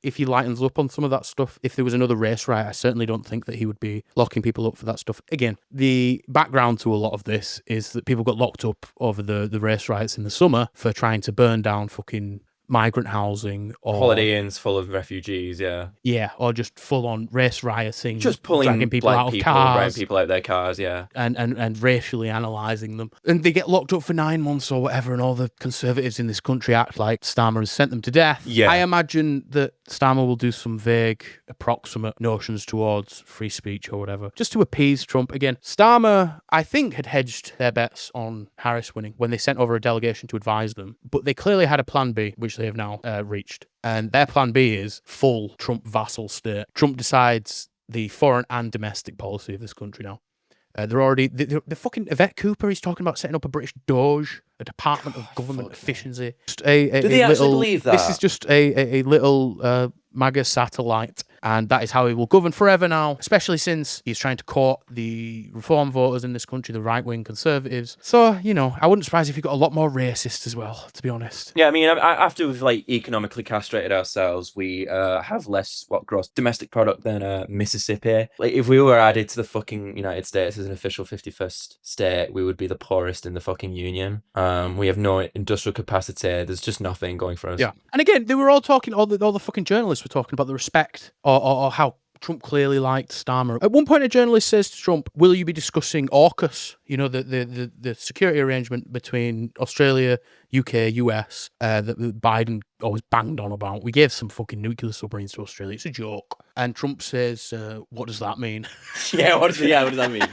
if he lightens up on some of that stuff. If there was another race riot, I certainly don't think that he would be locking people up for that stuff. Again, the background to a lot of this is that people got locked up over the race riots in the summer for trying to burn down fucking migrant housing or Holiday Inns full of refugees, yeah, or just full on race rioting, just pulling dragging people black out of people, cars, dragging people out their cars, and racially analysing them, and they get locked up for 9 months or whatever, and all the conservatives in this country act like Starmer has sent them to death. Yeah. I imagine that Starmer will do some vague, approximate notions towards free speech or whatever, just to appease Trump. Again, Starmer, I think, had hedged their bets on Harris winning when they sent over a delegation to advise them, but they clearly had a plan B, which they have now reached. And their plan B is full Trump vassal state. Trump decides the foreign and domestic policy of this country now. They're already... The fucking Yvette Cooper is talking about setting up a British Doge, a Department of Government Efficiency. Just Do they actually believe that? This is just a little MAGA satellite, and that is how he will govern forever now, especially since he's trying to court the reform voters in this country, the right-wing conservatives. So, you know, I wouldn't be surprised if you got a lot more racists as well, to be honest. Yeah, I mean, after we've like economically castrated ourselves, we have less gross domestic product than Mississippi. Like, if we were added to the fucking United States as an official 51st state, we would be the poorest in the fucking union. We have no industrial capacity. There's just nothing going for us. Yeah, and again, they were all talking. All the fucking journalists were talking about the respect or how Trump clearly liked Starmer. At one point, a journalist says to Trump, "Will you be discussing AUKUS? You know, the security arrangement between Australia, UK, US that Biden always banged on about. We gave some fucking nuclear submarines to Australia. It's a joke." And Trump says, "What does that mean?" What does that mean?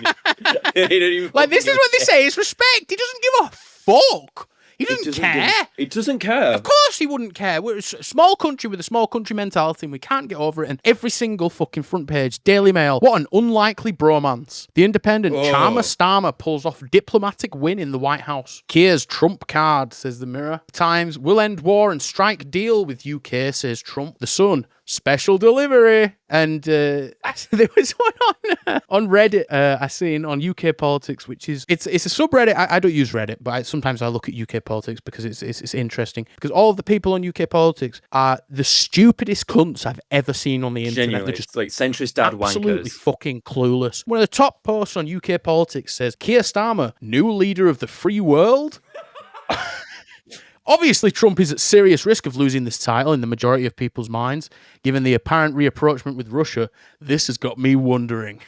He didn't even like, this is what they say is respect. He doesn't give a fuck. He doesn't care. He doesn't care. Of course he wouldn't care. We're a small country with a small country mentality, and we can't get over it. And every single fucking front page, Daily Mail, what an unlikely bromance. The Independent, Charmer Starmer pulls off diplomatic win in the White House. Keir's trump card, says the Mirror. Times, will end war and strike deal with UK, says Trump. The Sun, special delivery. And there was one on Reddit I seen on UK politics, which is it's a subreddit. I don't use Reddit, but sometimes I look at UK politics because it's interesting, because all of the people on UK politics are the stupidest cunts I've ever seen on the internet. Genuinely, They're just like centrist dad absolutely wankers. fucking clueless. One of the top posts on UK politics says, "Keir Starmer, new leader of the free world." Obviously, Trump is at serious risk of losing this title in the majority of people's minds. Given the apparent reapproachment with Russia, this has got me wondering.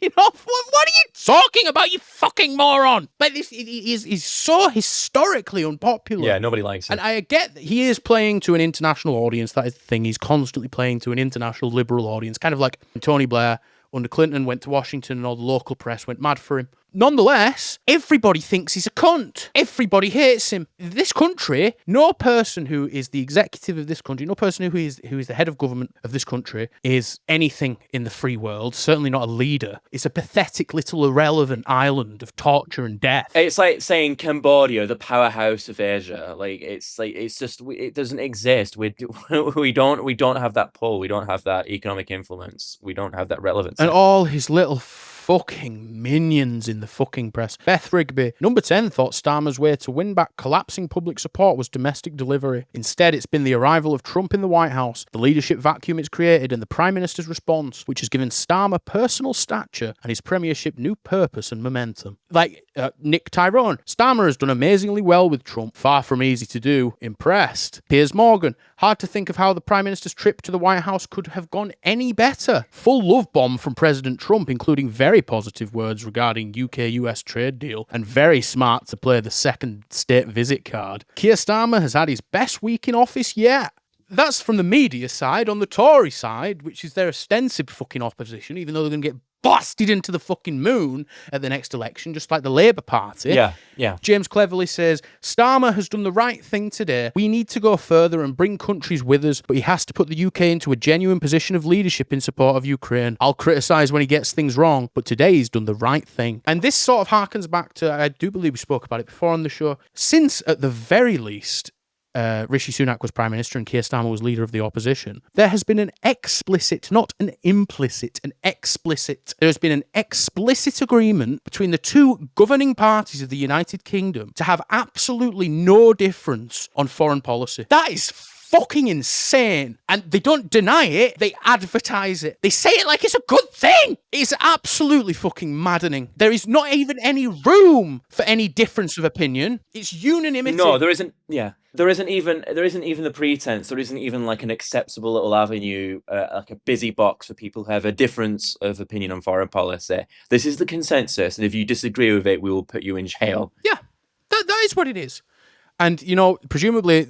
You know, what are you talking about, you fucking moron? Like, this, he's so historically unpopular. Yeah, nobody likes him. And I get that he is playing to an international audience. That is the thing. He's constantly playing to an international liberal audience. Kind of like Tony Blair under Clinton went to Washington and all the local press went mad for him. Nonetheless, everybody thinks he's a cunt. Everybody hates him. This country, no person who is the executive of this country, no person who is the head of government of this country is anything in the free world, certainly not a leader. It's a pathetic little irrelevant island of torture and death. It's like saying Cambodia, the powerhouse of Asia. It's just it doesn't exist. We don't have that pull. We don't have that economic influence. We don't have that relevance. And all his little fucking minions in the fucking press. Beth Rigby, number 10, thought Starmer's way to win back collapsing public support was domestic delivery. Instead, it's been the arrival of Trump in the White House, the leadership vacuum it's created, and the Prime Minister's response, which has given Starmer personal stature and his premiership new purpose and momentum. Like Nick Tyrone, Starmer has done amazingly well with Trump, far from easy to do. Impressed. Piers Morgan, hard to think of how the Prime Minister's trip to the White House could have gone any better. Full love bomb from President Trump, including very positive words regarding UK-US trade deal, and very smart to play the second state visit card. Keir Starmer has had his best week in office yet. That's from the media side. On the Tory side, which is their ostensive fucking opposition, even though they're going to get blasted into the fucking moon at the next election, just like the Labour Party. Yeah. James Cleverly says, Starmer has done the right thing today. We need to go further and bring countries with us, but he has to put the UK into a genuine position of leadership in support of Ukraine. I'll criticise when he gets things wrong, but today he's done the right thing. And this sort of harkens back to, I do believe we spoke about it before on the show, since at the very least, Rishi Sunak was Prime Minister and Keir Starmer was leader of the opposition, there has been an explicit, not an implicit, an explicit, there has been an explicit agreement between the two governing parties of the United Kingdom to have absolutely no difference on foreign policy. That is fucking insane. And they don't deny it, they advertise it. They say it like it's a good thing. It's absolutely fucking maddening. There is not even any room for any difference of opinion. It's unanimity. No, there isn't. Yeah. There isn't even the pretense. There isn't even like an acceptable little avenue, like a busy box for people who have a difference of opinion on foreign policy. This is the consensus, and if you disagree with it, we will put you in jail. Yeah, that is what it is. And, you know, presumably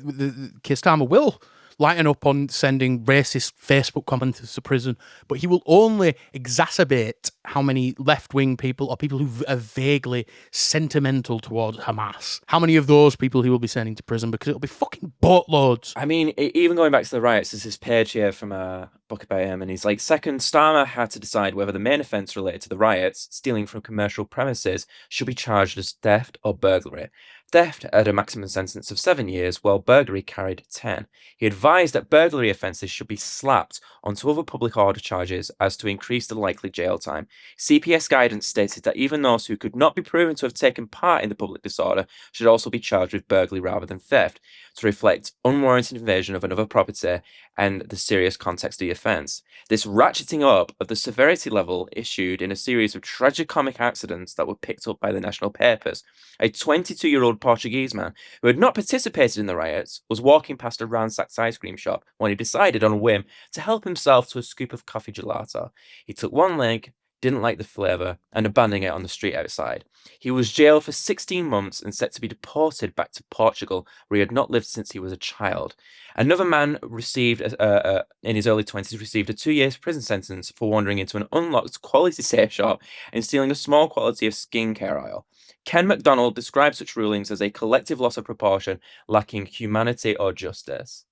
Keir Starmer will lighten up on sending racist Facebook commenters to prison, but he will only exacerbate how many left-wing people or people who are vaguely sentimental towards Hamas, how many of those people he will be sending to prison, because it'll be fucking boatloads. I mean, even going back to the riots, there's this page here from a book about him, and he's like, second, Starmer had to decide whether the main offence related to the riots, stealing from commercial premises, should be charged as theft or burglary. Theft had a maximum sentence of 7 years, while burglary carried 10. He advised that burglary offences should be slapped onto other public order charges as to increase the likely jail time. CPS guidance stated that even those who could not be proven to have taken part in the public disorder should also be charged with burglary rather than theft, to reflect unwarranted invasion of another property and the serious context of the offence. This ratcheting up of the severity level issued in a series of tragicomic accidents that were picked up by the national papers. A 22-year-old Portuguese man who had not participated in the riots was walking past a ransacked ice cream shop when he decided on a whim to help himself to a scoop of coffee gelato. He took one leg, didn't like the flavour, and abandoned it on the street outside. He was jailed for 16 months and set to be deported back to Portugal, where he had not lived since he was a child. Another man received, in his early 20s, received a 2-year prison sentence for wandering into an unlocked quality safe shop and stealing a small quantity of skincare oil. Ken MacDonald describes such rulings as a collective loss of proportion, lacking humanity or justice.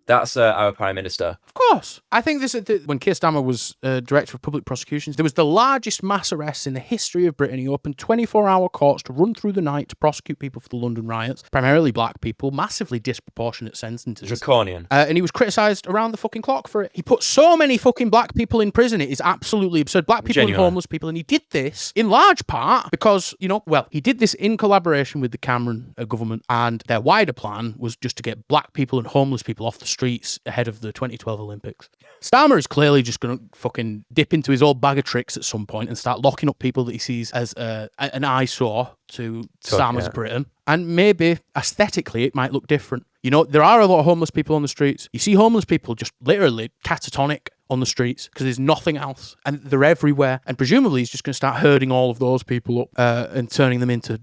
That's our Prime Minister. Of course. I think this when Keir Starmer was Director of Public Prosecutions, there was the largest mass arrests in the history of Britain. He opened 24-hour courts to run through the night to prosecute people for the London riots, primarily black people, massively disproportionate sentences. Draconian. And he was criticised around the fucking clock for it. He put so many fucking black people in prison, it is absolutely absurd. Black people and homeless people. And he did this in large part because, he did this in collaboration with the Cameron government, and their wider plan was just to get black people and homeless people off the streets ahead of the 2012 Olympics. Starmer is clearly just going to fucking dip into his old bag of tricks at some point and start locking up people that he sees as an eyesore to Starmer's Britain. And maybe aesthetically it might look different. There are a lot of homeless people on the streets. You see homeless people just literally catatonic on the streets because there's nothing else, and they're everywhere. And presumably he's just going to start herding all of those people up and turning them into,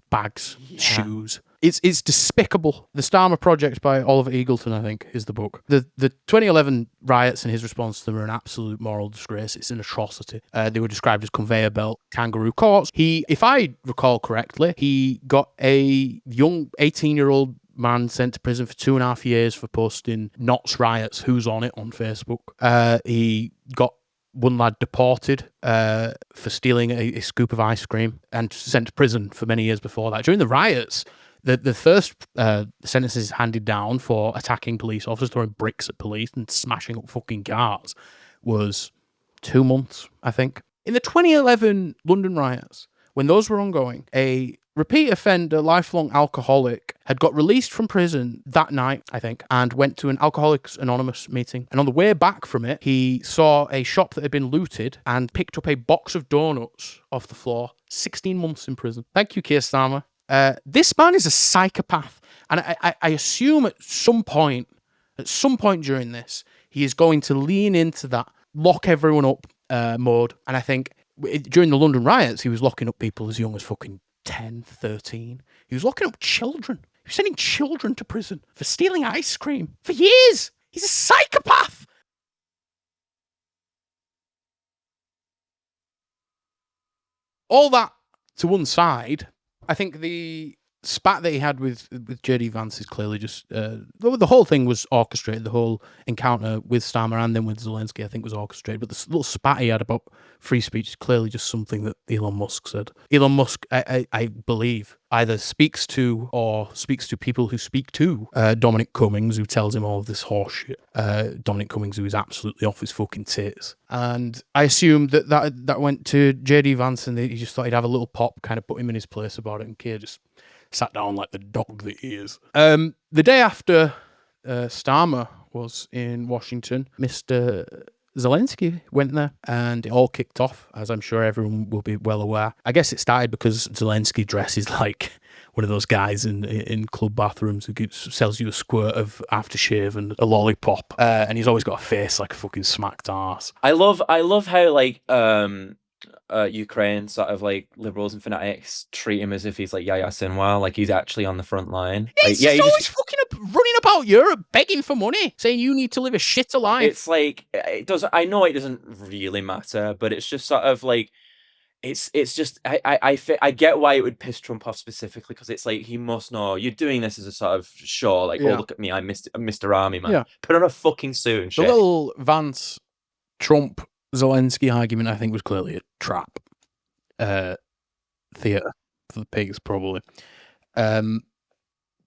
bags, shoes. It's despicable. The Starmer Project by Oliver Eagleton, I think, is the book. The 2011 riots and his response to them are an absolute moral disgrace. It's an atrocity. They were described as conveyor belt kangaroo courts. If I recall correctly, he got a young 18-year-old man sent to prison for 2.5 years for posting Knots riots, who's on it, on Facebook. He got one lad deported for stealing a scoop of ice cream and sent to prison for many years before that. During the riots, the first sentences handed down for attacking police officers, throwing bricks at police and smashing up fucking cars was 2 months, I think. In the 2011 London riots, when those were ongoing, a repeat offender, lifelong alcoholic, had got released from prison that night, I think, and went to an Alcoholics Anonymous meeting. And on the way back from it, he saw a shop that had been looted and picked up a box of donuts off the floor. 16 months in prison. Thank you, Keir Starmer. This man is a psychopath. And I assume at some point during this, he is going to lean into that lock everyone up mode. And I think during the London riots, he was locking up people as young as fucking 10, 13. He was locking up children. He was sending children to prison for stealing ice cream for years. He's a psychopath. All that to one side, I think the spat that he had with JD Vance is clearly just the whole thing was orchestrated. The whole encounter with Starmer and then with Zelensky, I think, was orchestrated. But the little spat he had about free speech is clearly just something that Elon Musk said. Elon Musk, I believe, either speaks to people who speak to Dominic Cummings, who tells him all of this horseshit. Dominic Cummings, who is absolutely off his fucking tits. And I assumed that went to JD Vance, and he just thought he'd have a little pop, kind of put him in his place about it, and Keir just sat down like the dog that he is. The day after Starmer was in Washington, Mr. Zelensky went there, and it all kicked off, as I'm sure everyone will be well aware. I guess it started because Zelensky dresses like one of those guys in club bathrooms who sells you a squirt of aftershave and a lollipop, and he's always got a face like a fucking smacked arse. I love how like Ukraine sort of like liberals and fanatics treat him as if he's like Yahya Sinwar, like he's actually on the front line. He's just always fucking running about Europe begging for money, saying you need to live a shitter life. It's like, it doesn't. I know it doesn't really matter, but it's just sort of like, it's just I get why it would piss Trump off specifically, because it's like, he must know you're doing this as a sort of show, like, oh, look at me, I'm Mr. Army Man. Yeah. Put on a fucking suit and shit. The little Vance Trump Zelensky argument, I think, was clearly a trap. Theatre for the pigs, probably.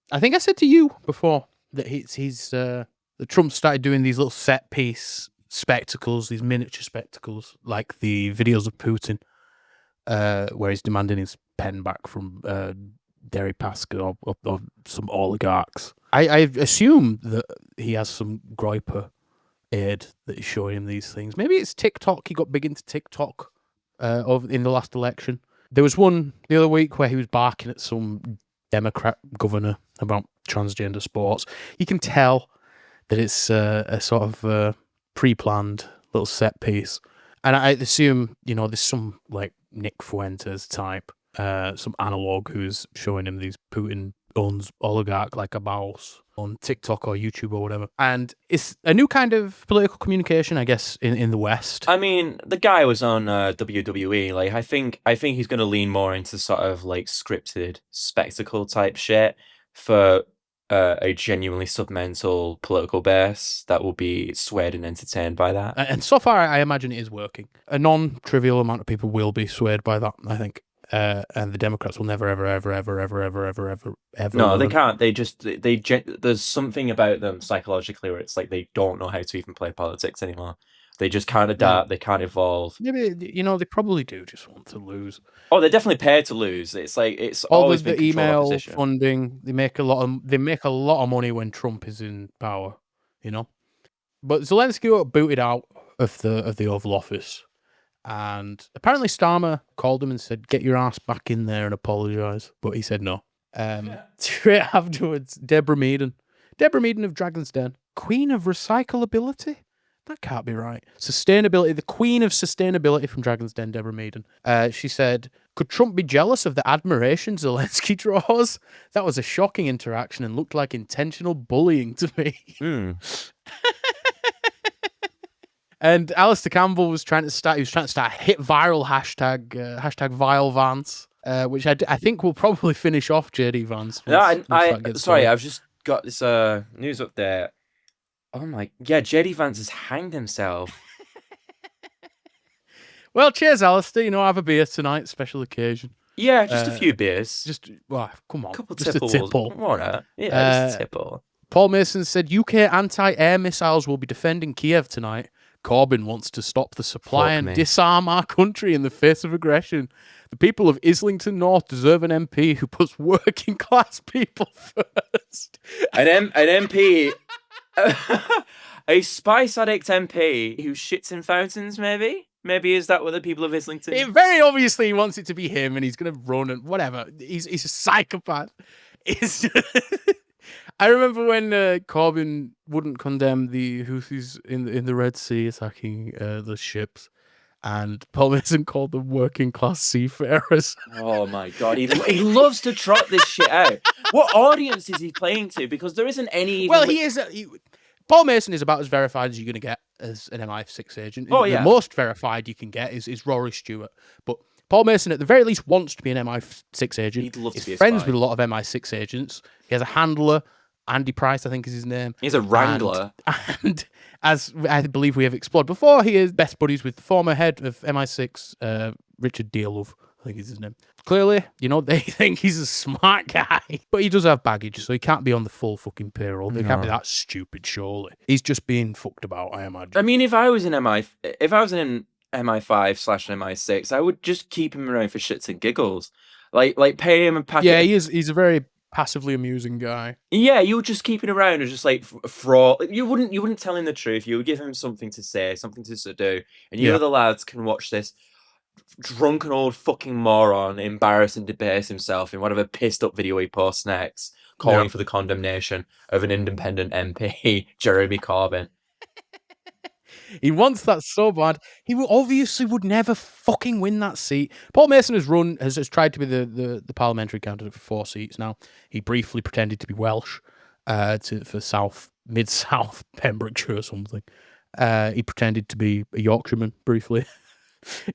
I think I said to you before that the Trump started doing these little set piece spectacles, these miniature spectacles, like the videos of Putin, where he's demanding his pen back from Deripaska or some oligarchs. I assume that he has some Groyper aid that is showing him these things. Maybe it's TikTok. He got big into TikTok in the last election. There was one the other week where he was barking at some Democrat governor about transgender sports. You can tell that it's a sort of pre-planned little set piece. And I assume, there's some like Nick Fuentes type, some analog who's showing him these Putin owns oligarch like a mouse on TikTok or YouTube or whatever. And it's a new kind of political communication, I guess, in the West. I mean, the guy was on WWE. Like, I think he's going to lean more into sort of like scripted spectacle type shit for a genuinely submental political base that will be swayed and entertained by that. And so far, I imagine it is working. A non-trivial amount of people will be swayed by that, I think. And the Democrats will never, ever, ever, ever, ever, ever, ever, ever, ever. No, they can't. There's something about them psychologically where it's like they don't know how to even play politics anymore. They just can't adapt. They can't evolve. Maybe they probably do just want to lose. Oh, they're definitely paid to lose. It's like it's all always the email funding. They make a lot of money when Trump is in power. But Zelensky got booted out of the Oval Office. And apparently Starmer called him and said, get your ass back in there and apologise. But he said no. Straight afterwards, Deborah Meaden of Dragon's Den, queen of recyclability. That can't be right. Sustainability, the queen of sustainability from Dragon's Den, Deborah Meaden. She said, could Trump be jealous of the admiration Zelensky draws? That was a shocking interaction and looked like intentional bullying to me. And Alistair Campbell was trying to start a hit viral hashtag Vile Vance, which I think will probably finish off JD Vance. I've just got this news update. Oh my, yeah, JD Vance has hanged himself. Well, cheers, Alistair. Have a beer tonight, special occasion. Yeah, just a few beers. Come on. Couple just tipples. a tipple. What? Yeah, just a tipple. Paul Mason said UK anti-air missiles will be defending Kiev tonight. Corbyn wants to stop the supply and disarm our country in the face of aggression. The people of Islington North deserve an MP who puts working class people first. An MP... a spice addict MP who shits in fountains, maybe? Maybe is that what the people of Islington... Very obviously he wants it to be him and he's going to run and whatever. He's a psychopath. I remember when Corbyn wouldn't condemn the Houthis in the Red Sea attacking the ships, and Paul Mason called them working class seafarers. Oh my God, he loves to trot this shit out. What audience is he playing to? Because there isn't any... Well, Paul Mason is about as verified as you're going to get as an MI6 agent. Oh, yeah. The most verified you can get is Rory Stewart. But Paul Mason, at the very least, wants to be an MI6 agent. He'd love to be a friends spy. with a lot of MI6 agents. He has a handler, Andy Price, I think is his name. He's a wrangler. And as I believe we have explored before, he is best buddies with the former head of MI6, Richard Dearlove, I think is his name. Clearly, they think he's a smart guy, but he does have baggage, so he can't be on the full fucking payroll. They can't be that stupid, surely. He's just being fucked about, I imagine. I mean, if I was in MI5/MI6, I would just keep him around for shits and giggles. Like pay him a packet. Yeah, he's a very passively amusing guy. Yeah, you would just keep him around as just like fraud. You wouldn't tell him the truth. You would give him something to say, something to do, and you other lads can watch this drunken old fucking moron embarrass and debase himself in whatever pissed up video he posts next, calling for the condemnation of an independent MP, Jeremy Corbyn. He wants that so bad. He obviously would never fucking win that seat. Paul Mason has tried to be the parliamentary candidate for 4 seats now. He briefly pretended to be Welsh for mid-south Pembrokeshire or something. He pretended to be a Yorkshireman briefly.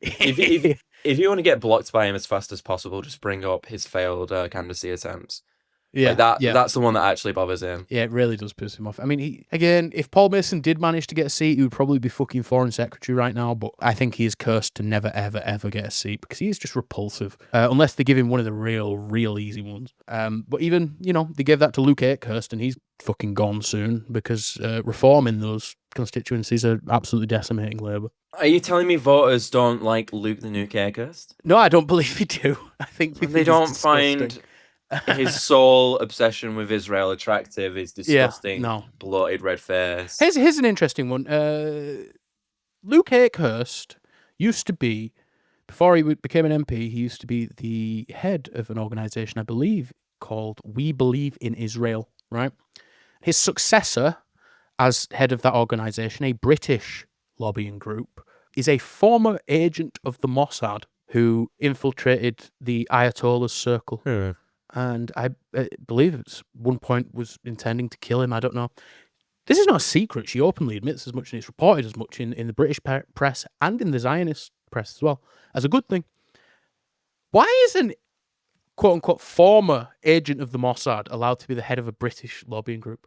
If you want to get blocked by him as fast as possible, just bring up his failed candidacy attempts. Yeah, that's the one that actually bothers him. Yeah, it really does piss him off. I mean, if Paul Mason did manage to get a seat, he would probably be fucking foreign secretary right now, but I think he is cursed to never, ever, ever get a seat because he is just repulsive, unless they give him one of the real easy ones. But even, they gave that to Luke Akehurst and he's fucking gone soon because reform in those constituencies are absolutely decimating Labour. Are you telling me voters don't like Luke the Nuke Akehurst? No, I don't believe they do. I think they don't find his sole obsession with Israel attractive, his disgusting, bloated red face. Here's an interesting one. Luke Akehurst used to be, before he became an MP, he used to be the head of an organisation, I believe, called We Believe in Israel, right? His successor as head of that organisation, a British lobbying group, is a former agent of the Mossad who infiltrated the Ayatollah's circle. Yeah. And I believe at one point was intending to kill him. I don't know. This is not a secret. She openly admits as much, and it's reported as much in the British press and in the Zionist press as well, as a good thing. Why is an quote-unquote former agent of the Mossad allowed to be the head of a British lobbying group?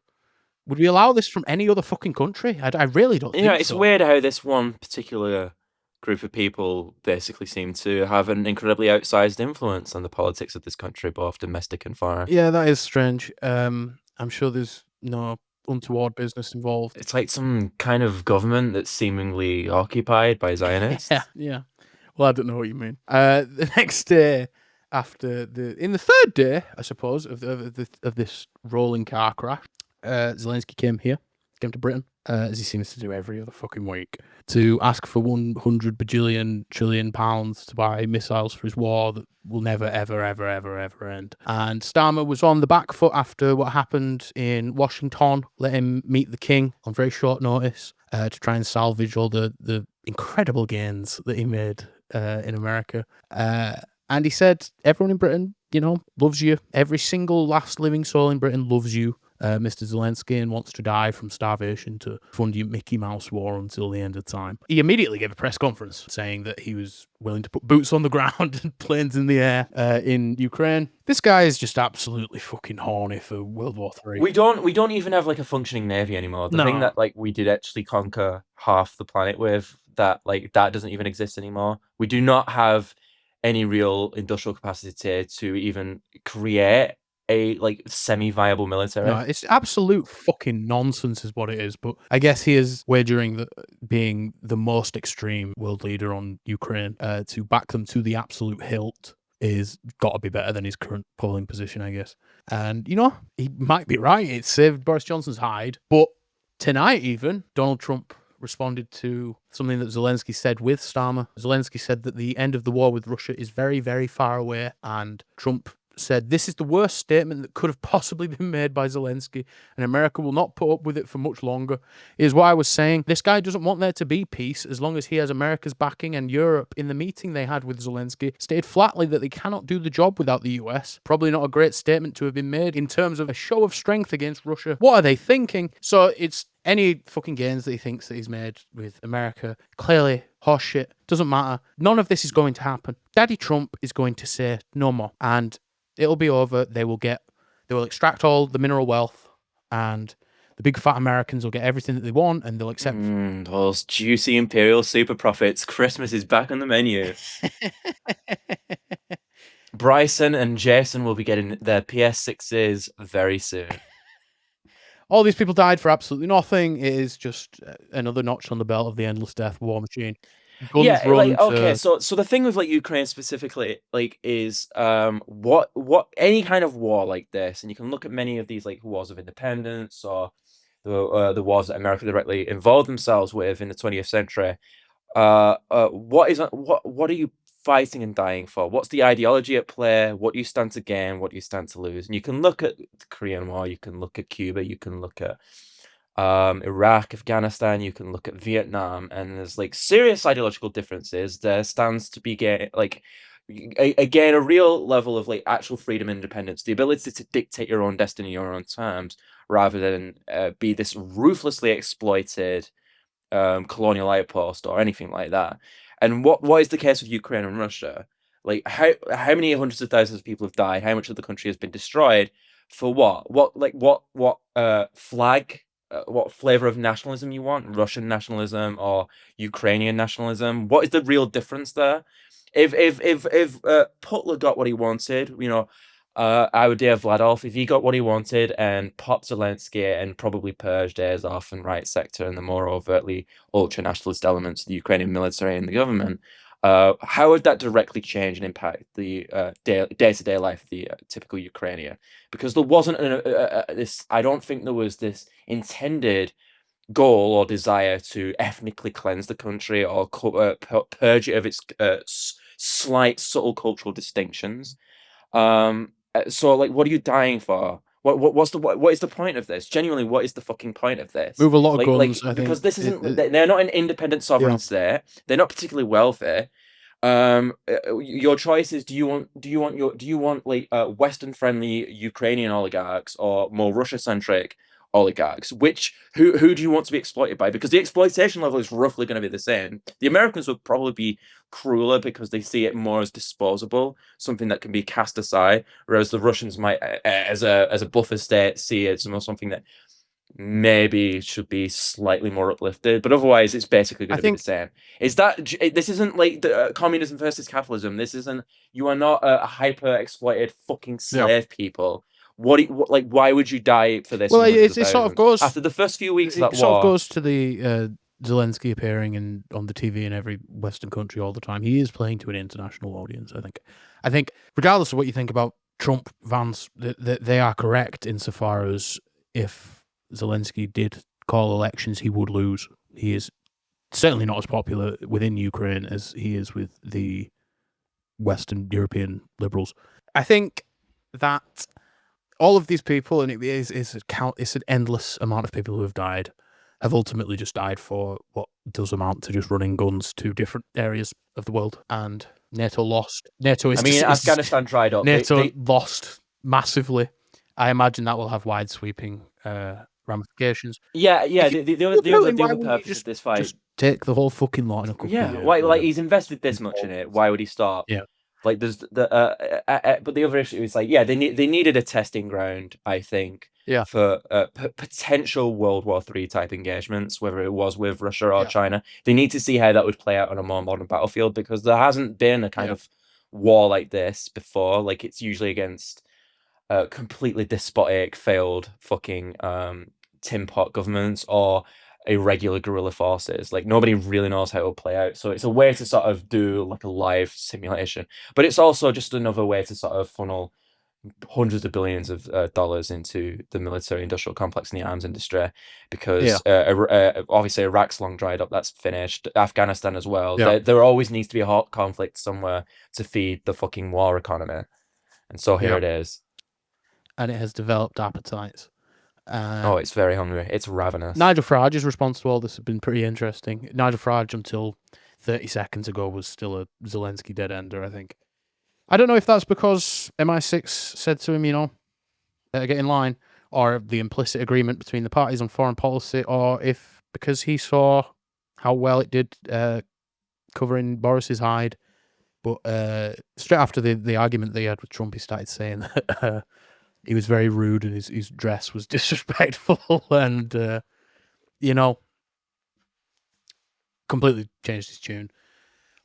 Would we allow this from any other fucking country? I really don't think so. It's weird how this one particular group of people basically seem to have an incredibly outsized influence on the politics of this country, both domestic and foreign. Yeah, that is strange. I'm sure there's no untoward business involved. It's like some kind of government that's seemingly occupied by Zionists. Yeah. Well, I don't know what you mean. The next day, in the third day, I suppose, of this rolling car crash, Zelensky came to Britain, as he seems to do every other fucking week, to ask for 100 bajillion trillion pounds to buy missiles for his war that will never, ever, ever, ever, ever end. And Starmer was on the back foot after what happened in Washington, let him meet the king on very short notice. to try and salvage all the incredible gains that he made in America. And he said, everyone in Britain, loves you. Every single last living soul in Britain loves you, Mr. Zelensky, and wants to die from starvation to fund your Mickey Mouse war until the end of time. He immediately gave a press conference saying that he was willing to put boots on the ground and planes in the air in Ukraine. This guy is just absolutely fucking horny for World War III. We don't even have like a functioning navy anymore. The thing No. that like we did actually conquer half the planet with, that doesn't even exist anymore. We do not have any real industrial capacity to even create a like semi-viable military. No, it's absolute fucking nonsense is what it is. But I guess he is wagering that being the most extreme world leader on Ukraine to back them to the absolute hilt is got to be better than his current polling position, I guess. And, he might be right. It saved Boris Johnson's hide. But tonight even, Donald Trump responded to something that Zelensky said with Starmer. Zelensky said that the end of the war with Russia is very, very far away. And Trump said, this is the worst statement that could have possibly been made by Zelensky, and America will not put up with it for much longer. Is why I was saying this guy doesn't want there to be peace as long as he has America's backing. And Europe, in the meeting they had with Zelensky, stated flatly that they cannot do the job without the US. Probably not a great statement to have been made in terms of a show of strength against Russia. What are they thinking? So it's any fucking gains that he thinks that he's made with America, clearly horseshit. Doesn't matter. None of this is going to happen. Daddy Trump is going to say no more, and it'll be over. They will extract all the mineral wealth, and the big fat Americans will get everything that they want, and they'll accept. Those juicy imperial super profits. Christmas is back on the menu. Bryson and Jason will be getting their PS6s very soon. All these people died for absolutely nothing. It is just another notch on the belt of the endless death war machine. Guns run to- So the thing with like Ukraine specifically, like, is what any kind of war like this, and you can look at many of these like wars of independence or the wars that America directly involved themselves with in the 20th century. What are you fighting and dying for? What's the ideology at play? What do you stand to gain? What do you stand to lose? And you can look at the Korean War, you can look at Cuba, you can look at Iraq, Afghanistan, you can look at Vietnam, and there's like serious ideological differences. There stands to be again a real level of like actual freedom and independence, the ability to dictate your own destiny, your own terms, rather than be this ruthlessly exploited colonial outpost or anything like that. And what is the case with Ukraine and Russia? Like how many hundreds of thousands of people have died? How much of the country has been destroyed? For what? What flag? What flavor of nationalism you want? Russian nationalism or Ukrainian nationalism? What is the real difference there? If Putler got what he wanted, I would dare Vladolf, if he got what he wanted and popped Zelensky and probably purged Azov and right sector and the more overtly ultra-nationalist elements of the Ukrainian military and the government, how would that directly change and impact the day-to-day life of the typical Ukrainian? Because there wasn't I don't think there was this intended goal or desire to ethnically cleanse the country or purge it of its slight, subtle cultural distinctions. So, like, what are you dying for? What is the point of this? Genuinely, what is the fucking point of this? Move a lot of guns, I think. Because this isn't. They're not an independent sovereign state. They're not particularly wealthy. Your choice is: do you want like Western friendly Ukrainian oligarchs or more Russia centric oligarchs? Who do you want to be exploited by? Because the exploitation level is roughly going to be the same. The Americans would probably be crueler because they see it more as disposable, something that can be cast aside, whereas the Russians might, as a buffer state, see it as something that maybe should be slightly more uplifted, but otherwise it's basically going to be the same. This isn't like the communism versus capitalism. You are not a hyper exploited fucking slave people. Why would you die for this? Well, it sort of goes after the first few weeks of that war. It sort of goes to the Zelensky appearing on the TV in every Western country all the time. He is playing to an international audience, I think. I think regardless of what you think about Trump, Vance, they are correct insofar as if Zelensky did call elections, he would lose. He is certainly not as popular within Ukraine as he is with the Western European liberals. I think that all of these people, and it's an endless amount of people who have died, have ultimately just died for what does amount to just running guns to different areas of the world. And NATO lost. NATO is. I mean, Afghanistan tried up. NATO lost massively. I imagine that will have wide sweeping ramifications. Yeah. The other purpose of this fight. Just take the whole fucking lot in a couple of years. Why? Like he's invested this much in it. Why would he stop? Yeah. Like there's but the other issue is like they needed a testing ground, I think. Yeah. For potential World War III type engagements, whether it was with Russia or China, they need to see how that would play out on a more modern battlefield, because there hasn't been a kind of war like this before. Like it's usually against completely despotic, failed fucking tin pot governments or irregular guerrilla forces. Like nobody really knows how it will play out. So it's a way to sort of do like a live simulation, but it's also just another way to sort of funnel hundreds of billions of dollars into the military industrial complex and the arms industry, because obviously Iraq's long dried up, that's finished. Afghanistan as well. There always needs to be a hot conflict somewhere to feed the fucking war economy, and so here it is. And it has developed appetites. It's very hungry. It's ravenous. Nigel Farage's response to all this has been pretty interesting. Nigel Farage, until 30 seconds ago, was still a Zelensky dead ender, I think. I don't know if that's because MI6 said to him, get in line, or the implicit agreement between the parties on foreign policy, or if because he saw how well it did covering Boris's hide. But straight after the argument they had with Trump, he started saying that he was very rude and his dress was disrespectful and, completely changed his tune.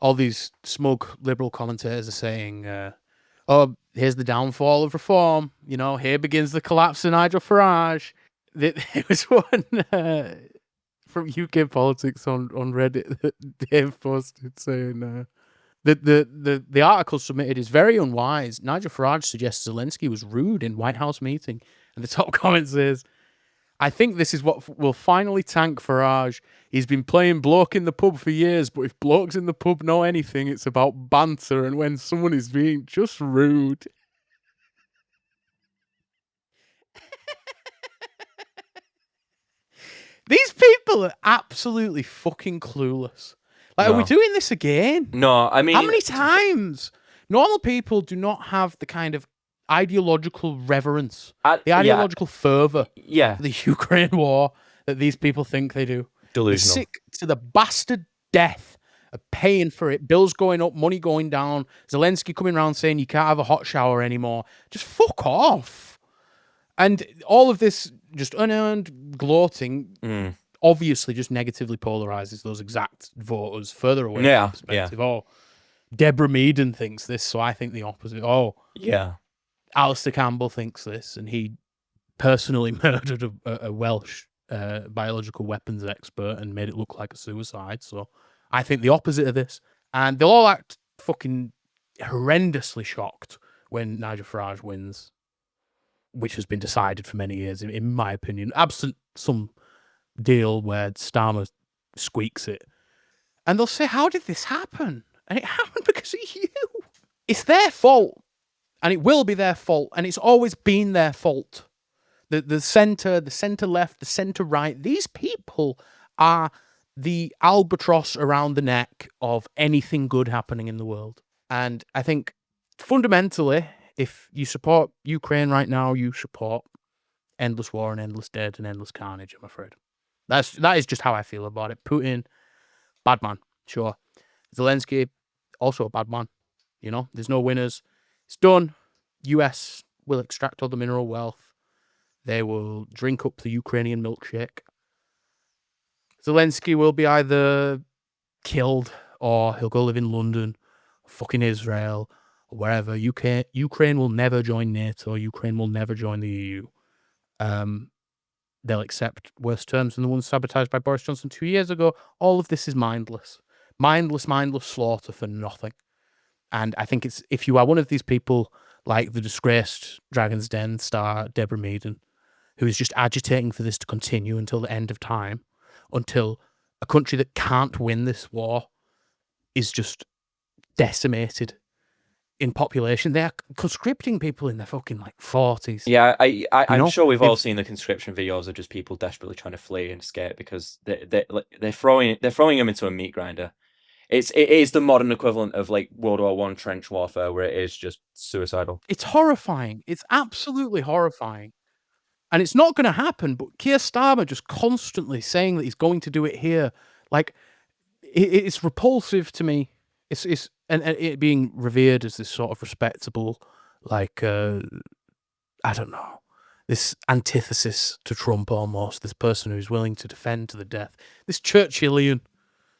All these smug liberal commentators are saying, here's the downfall of reform. Here begins the collapse of Nigel Farage. There was one from UK Politics on Reddit that Dave posted saying the article submitted is very unwise. Nigel Farage suggests Zelensky was rude in White House meeting. And the top comment says, I think this is what will finally tank Farage. He's been playing bloke in the pub for years, but if blokes in the pub know anything, it's about banter and when someone is being just rude. These people are absolutely fucking clueless. Are we doing this again? No, I mean... How many times? Normal people do not have the kind of ideological reverence, the ideological fervour for the Ukraine war that these people think they do. Delusional. They're sick to the bastard death of paying for it, bills going up, money going down, Zelensky coming around saying you can't have a hot shower anymore. Just fuck off. And all of this just unearned gloating obviously just negatively polarizes those exact voters further away from the perspective. Oh, Deborah Meaden thinks this, so I think the opposite. Oh, yeah. Alistair Campbell thinks this, and he personally murdered a Welsh biological weapons expert and made it look like a suicide. So I think the opposite of this. And they'll all act fucking horrendously shocked when Nigel Farage wins, which has been decided for many years, in my opinion, absent some deal where Starmer squeaks it. And they'll say, how did this happen? And it happened because of you. It's their fault. And it will be their fault. And it's always been their fault. The centre left, the centre right, these people are the albatross around the neck of anything good happening in the world. And I think fundamentally, if you support Ukraine right now, you support endless war and endless death and endless carnage, I'm afraid. That is just how I feel about it. Putin, bad man, sure. Zelensky, also a bad man. There's no winners. It's done. US will extract all the mineral wealth. They will drink up the Ukrainian milkshake. Zelensky will be either killed or he'll go live in London, fucking Israel, or wherever. Ukraine will never join NATO. Ukraine will never join the EU. They'll accept worse terms than the ones sabotaged by Boris Johnson 2 years ago. All of this is mindless. Mindless slaughter for nothing. And I think it's, if you are one of these people like the disgraced Dragon's Den star Deborah Meaden, who is just agitating for this to continue until the end of time, until a country that can't win this war is just decimated, in population. They're conscripting people in their fucking like 40s. Yeah, I'm know, sure we've all if- seen the conscription videos of just people desperately trying to flee and escape because they're throwing them into a meat grinder. It is the modern equivalent of like World War One trench warfare, where it is just suicidal. It's horrifying. It's absolutely horrifying. And it's not going to happen, but Keir Starmer just constantly saying that he's going to do it here. Like, it's repulsive to me. And it being revered as this sort of respectable, like, I don't know, this antithesis to Trump almost, this person who's willing to defend to the death. This Churchillian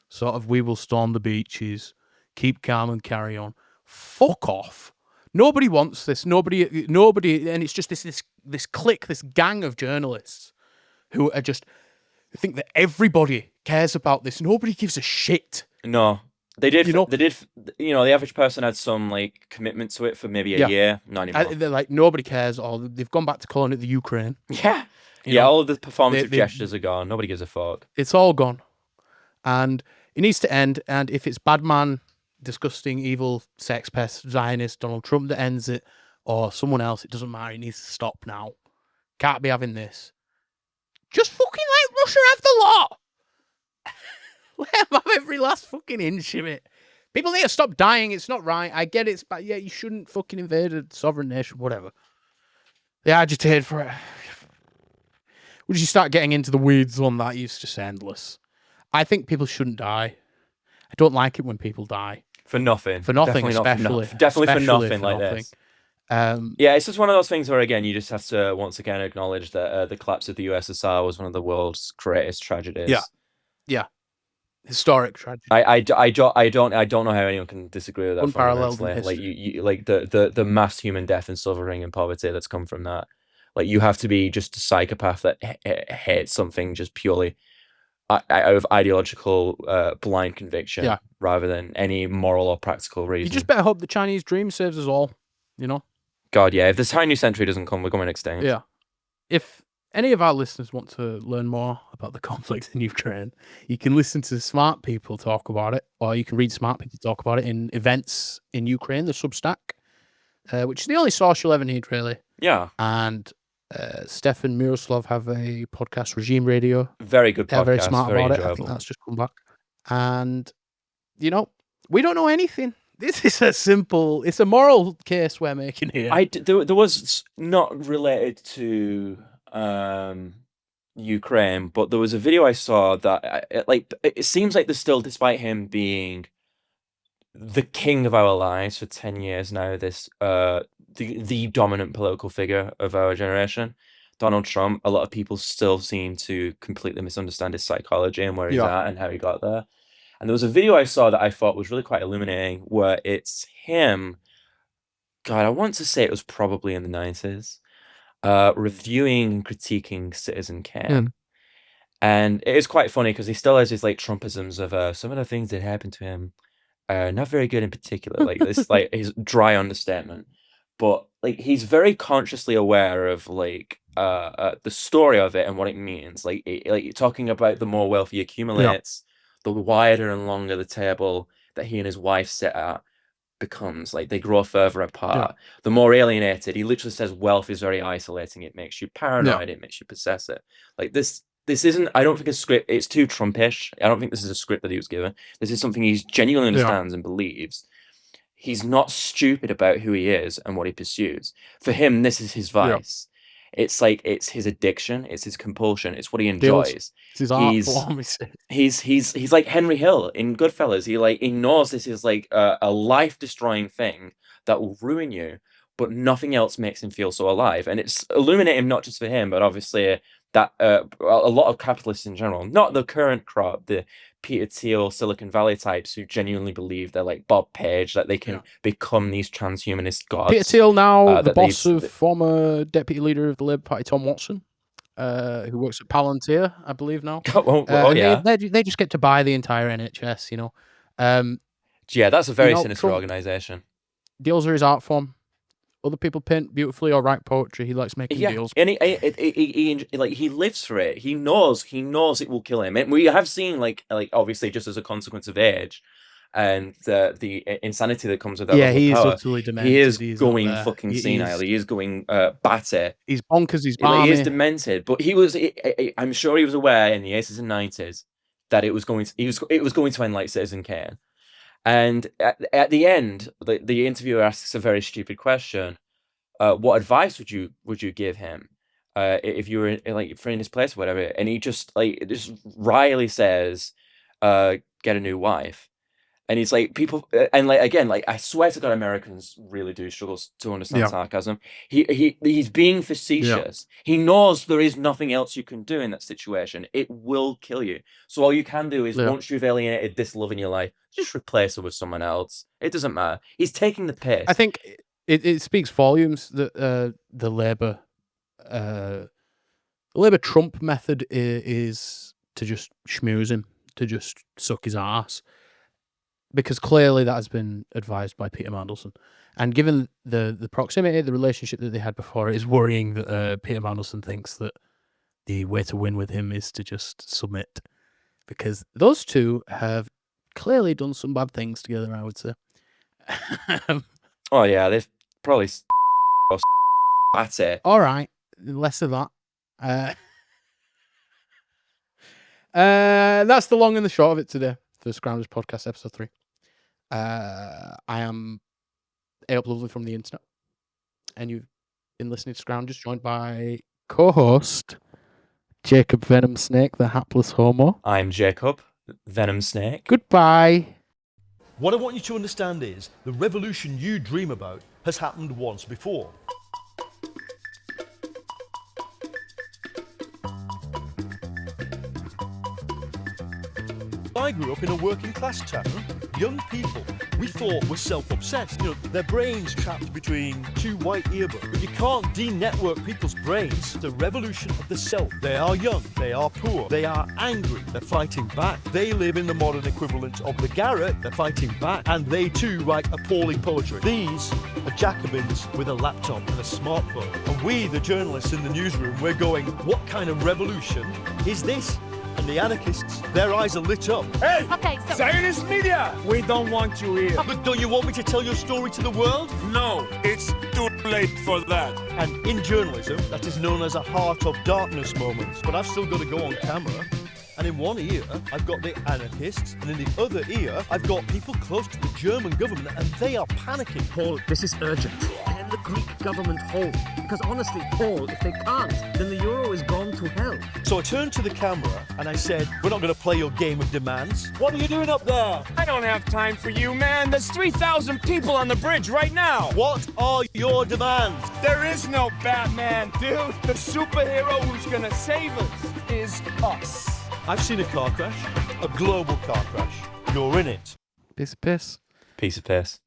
sort of, we will storm the beaches, keep calm and carry on. Fuck off. Nobody wants this. Nobody, and it's just this clique, this gang of journalists who are just think that everybody cares about this. Nobody gives a shit. No, they did. You know- They did. You know, the average person had some like commitment to it for maybe a year. Not anymore. They're like, nobody cares, or they've gone back to calling it the Ukraine. Yeah, You yeah. know, All of the performative they- gestures are gone. Nobody gives a fuck. It's all gone. And it needs to end. And if it's bad man, disgusting, evil, sex pest, Zionist, Donald Trump that ends it, or someone else, it doesn't matter. It needs to stop now. Can't be having this. Just fucking let Russia have the lot. Let them have every last fucking inch of it. People need to stop dying. It's not right. I get it's bad. Yeah, you shouldn't fucking invade a sovereign nation, whatever. They agitated for it. Once you start getting into the weeds on that, it's just endless. I think people shouldn't die. I don't like it when people die. For nothing. For nothing, Definitely not for especially. nothing. Definitely for Especially nothing for like nothing. this. Um, Yeah, it's just one of those things where, again, you just have to once again acknowledge that the collapse of the USSR was one of the world's greatest tragedies. Yeah. Historic tragedy. I don't know how anyone can disagree with that. Unparalleled in fundamentally. Like history. you like the mass human death and suffering and poverty that's come from that. Like you have to be just a psychopath that hates something just purely out of ideological blind conviction, Yeah. rather than any moral or practical reason. You just better hope the Chinese dream saves us all, you know? God, yeah. If this Chinese century doesn't come, we're going extinct. Yeah. If any of our listeners want to learn more about the conflict in Ukraine, you can listen to smart people talk about it, or you can read smart people talk about it in events in Ukraine, the Substack, which is the only source you'll ever need, really. Yeah. And Stefan Miroslav have a podcast, Regime Radio. Very good podcast. They're very smart very about it. I enjoyable. think that's just come back. And, you know, we don't know anything. This is it's a moral case we're making here. There was not related to Ukraine, but there was a video I saw that it seems like there's still, despite him being the king of our lives for 10 years now, this the dominant political figure of our generation, Donald Trump, a lot of people still seem to completely misunderstand his psychology and where he's at and how he got there. And there was a video I saw that I thought was really quite illuminating, where it's him, God, I want to say it was probably in the 90s, reviewing and critiquing Citizen Kane. And it is quite funny because he still has his like Trumpisms of some of the things that happened to him are not very good in particular. Like this, like his dry understatement. But like he's very consciously aware of like the story of it and what it means. Like like talking about the more wealth he accumulates, the wider and longer the table that he and his wife sit at becomes. Like they grow further apart. The more alienated, he literally says wealth is very isolating. It makes you paranoid. It makes you possess it. Like this isn't, I don't think a script, it's too Trumpish. I don't think this is a script that he was given. This is something he genuinely understands and believes. He's not stupid about who he is and what he pursues. For him, this is his vice. It's like, it's his addiction, it's his compulsion, it's what he enjoys. It's his art form. He's like Henry Hill in Goodfellas. He knows this is like a life-destroying thing that will ruin you, but nothing else makes him feel so alive. And it's illuminating not just for him, but obviously that a lot of capitalists in general, not the current crop, the Peter Thiel, Silicon Valley types who genuinely believe they're like Bob Page, that they can become these transhumanist gods. Peter Thiel now, the boss of former deputy leader of the Labour Party, Tom Watson, who works at Palantir, I believe now. They just get to buy the entire NHS, you know. Yeah, that's a very sinister organisation. Deals are his art form. Other people paint beautifully or write poetry. He likes making deals. And he lives for it. He knows it will kill him. And we have seen like obviously just as a consequence of age, and the insanity that comes with that. Yeah, level of he is power. utterly demented. He is He's not going there. fucking He senile. is- He is going batty. He's bonkers. He's Like, he is balmy. demented. But he was. I'm sure he was aware in the 80s and 90s that it was going to. It was going to end like Citizen Kane. And at the end, the interviewer asks a very stupid question. What advice would you give him if you were in his place or whatever? And he just wryly says, "Get a new wife." And he's like, people, and like again, like I swear to God, Americans really do struggle to understand Yeah. sarcasm. He's being facetious. He knows there is nothing else you can do in that situation. It will kill you. So all you can do is once you've alienated this love in your life, just replace her with someone else. It doesn't matter. He's taking the piss. I think it speaks volumes that the Labour Trump method is to just schmooze him, to just suck his ass, because clearly that has been advised by Peter Mandelson. And given the proximity, the relationship that they had before, it is worrying that Peter Mandelson thinks that the way to win with him is to just submit, because those two have clearly done some bad things together, I would say. Oh yeah, they've probably at it. All right, less of that. That's the long and the short of it today for Scroungers Podcast episode 3. I am Eyup Lovely from the internet, and you've been listening to Scroungers, joined by co-host Jacob Venom Snake, the hapless homo. I'm Jacob, Venom Snake. Goodbye. What I want you to understand is the revolution you dream about has happened once before. I grew up in a working class town. Young people we thought were self-obsessed. You know, their brains trapped between two white earbuds. But you can't de-network people's brains. The revolution of the self. They are young, they are poor, they are angry, they're fighting back. They live in the modern equivalent of the garret, they're fighting back, and they too write appalling poetry. These are Jacobins with a laptop and a smartphone. And we, the journalists in the newsroom, we're going, what kind of revolution is this? And the anarchists, their eyes are lit up. Hey! Okay, so Zionist media! We don't want you here. But don't you want me to tell your story to the world? No, it's too late for that. And in journalism, that is known as a heart of darkness moment. But I've still got to go on camera. And in one ear, I've got the anarchists, and in the other ear, I've got people close to the German government, and they are panicking. Paul, this is urgent. Can the Greek government hold? Because honestly, Paul, if they can't, then the euro is gone to hell. So I turned to the camera, and I said, we're not going to play your game of demands. What are you doing up there? I don't have time for you, man. There's 3,000 people on the bridge right now. What are your demands? There is no Batman, dude. The superhero who's gonna save us is us. I've seen a car crash, a global car crash. You're in it. Piss of piss. Piece of piss.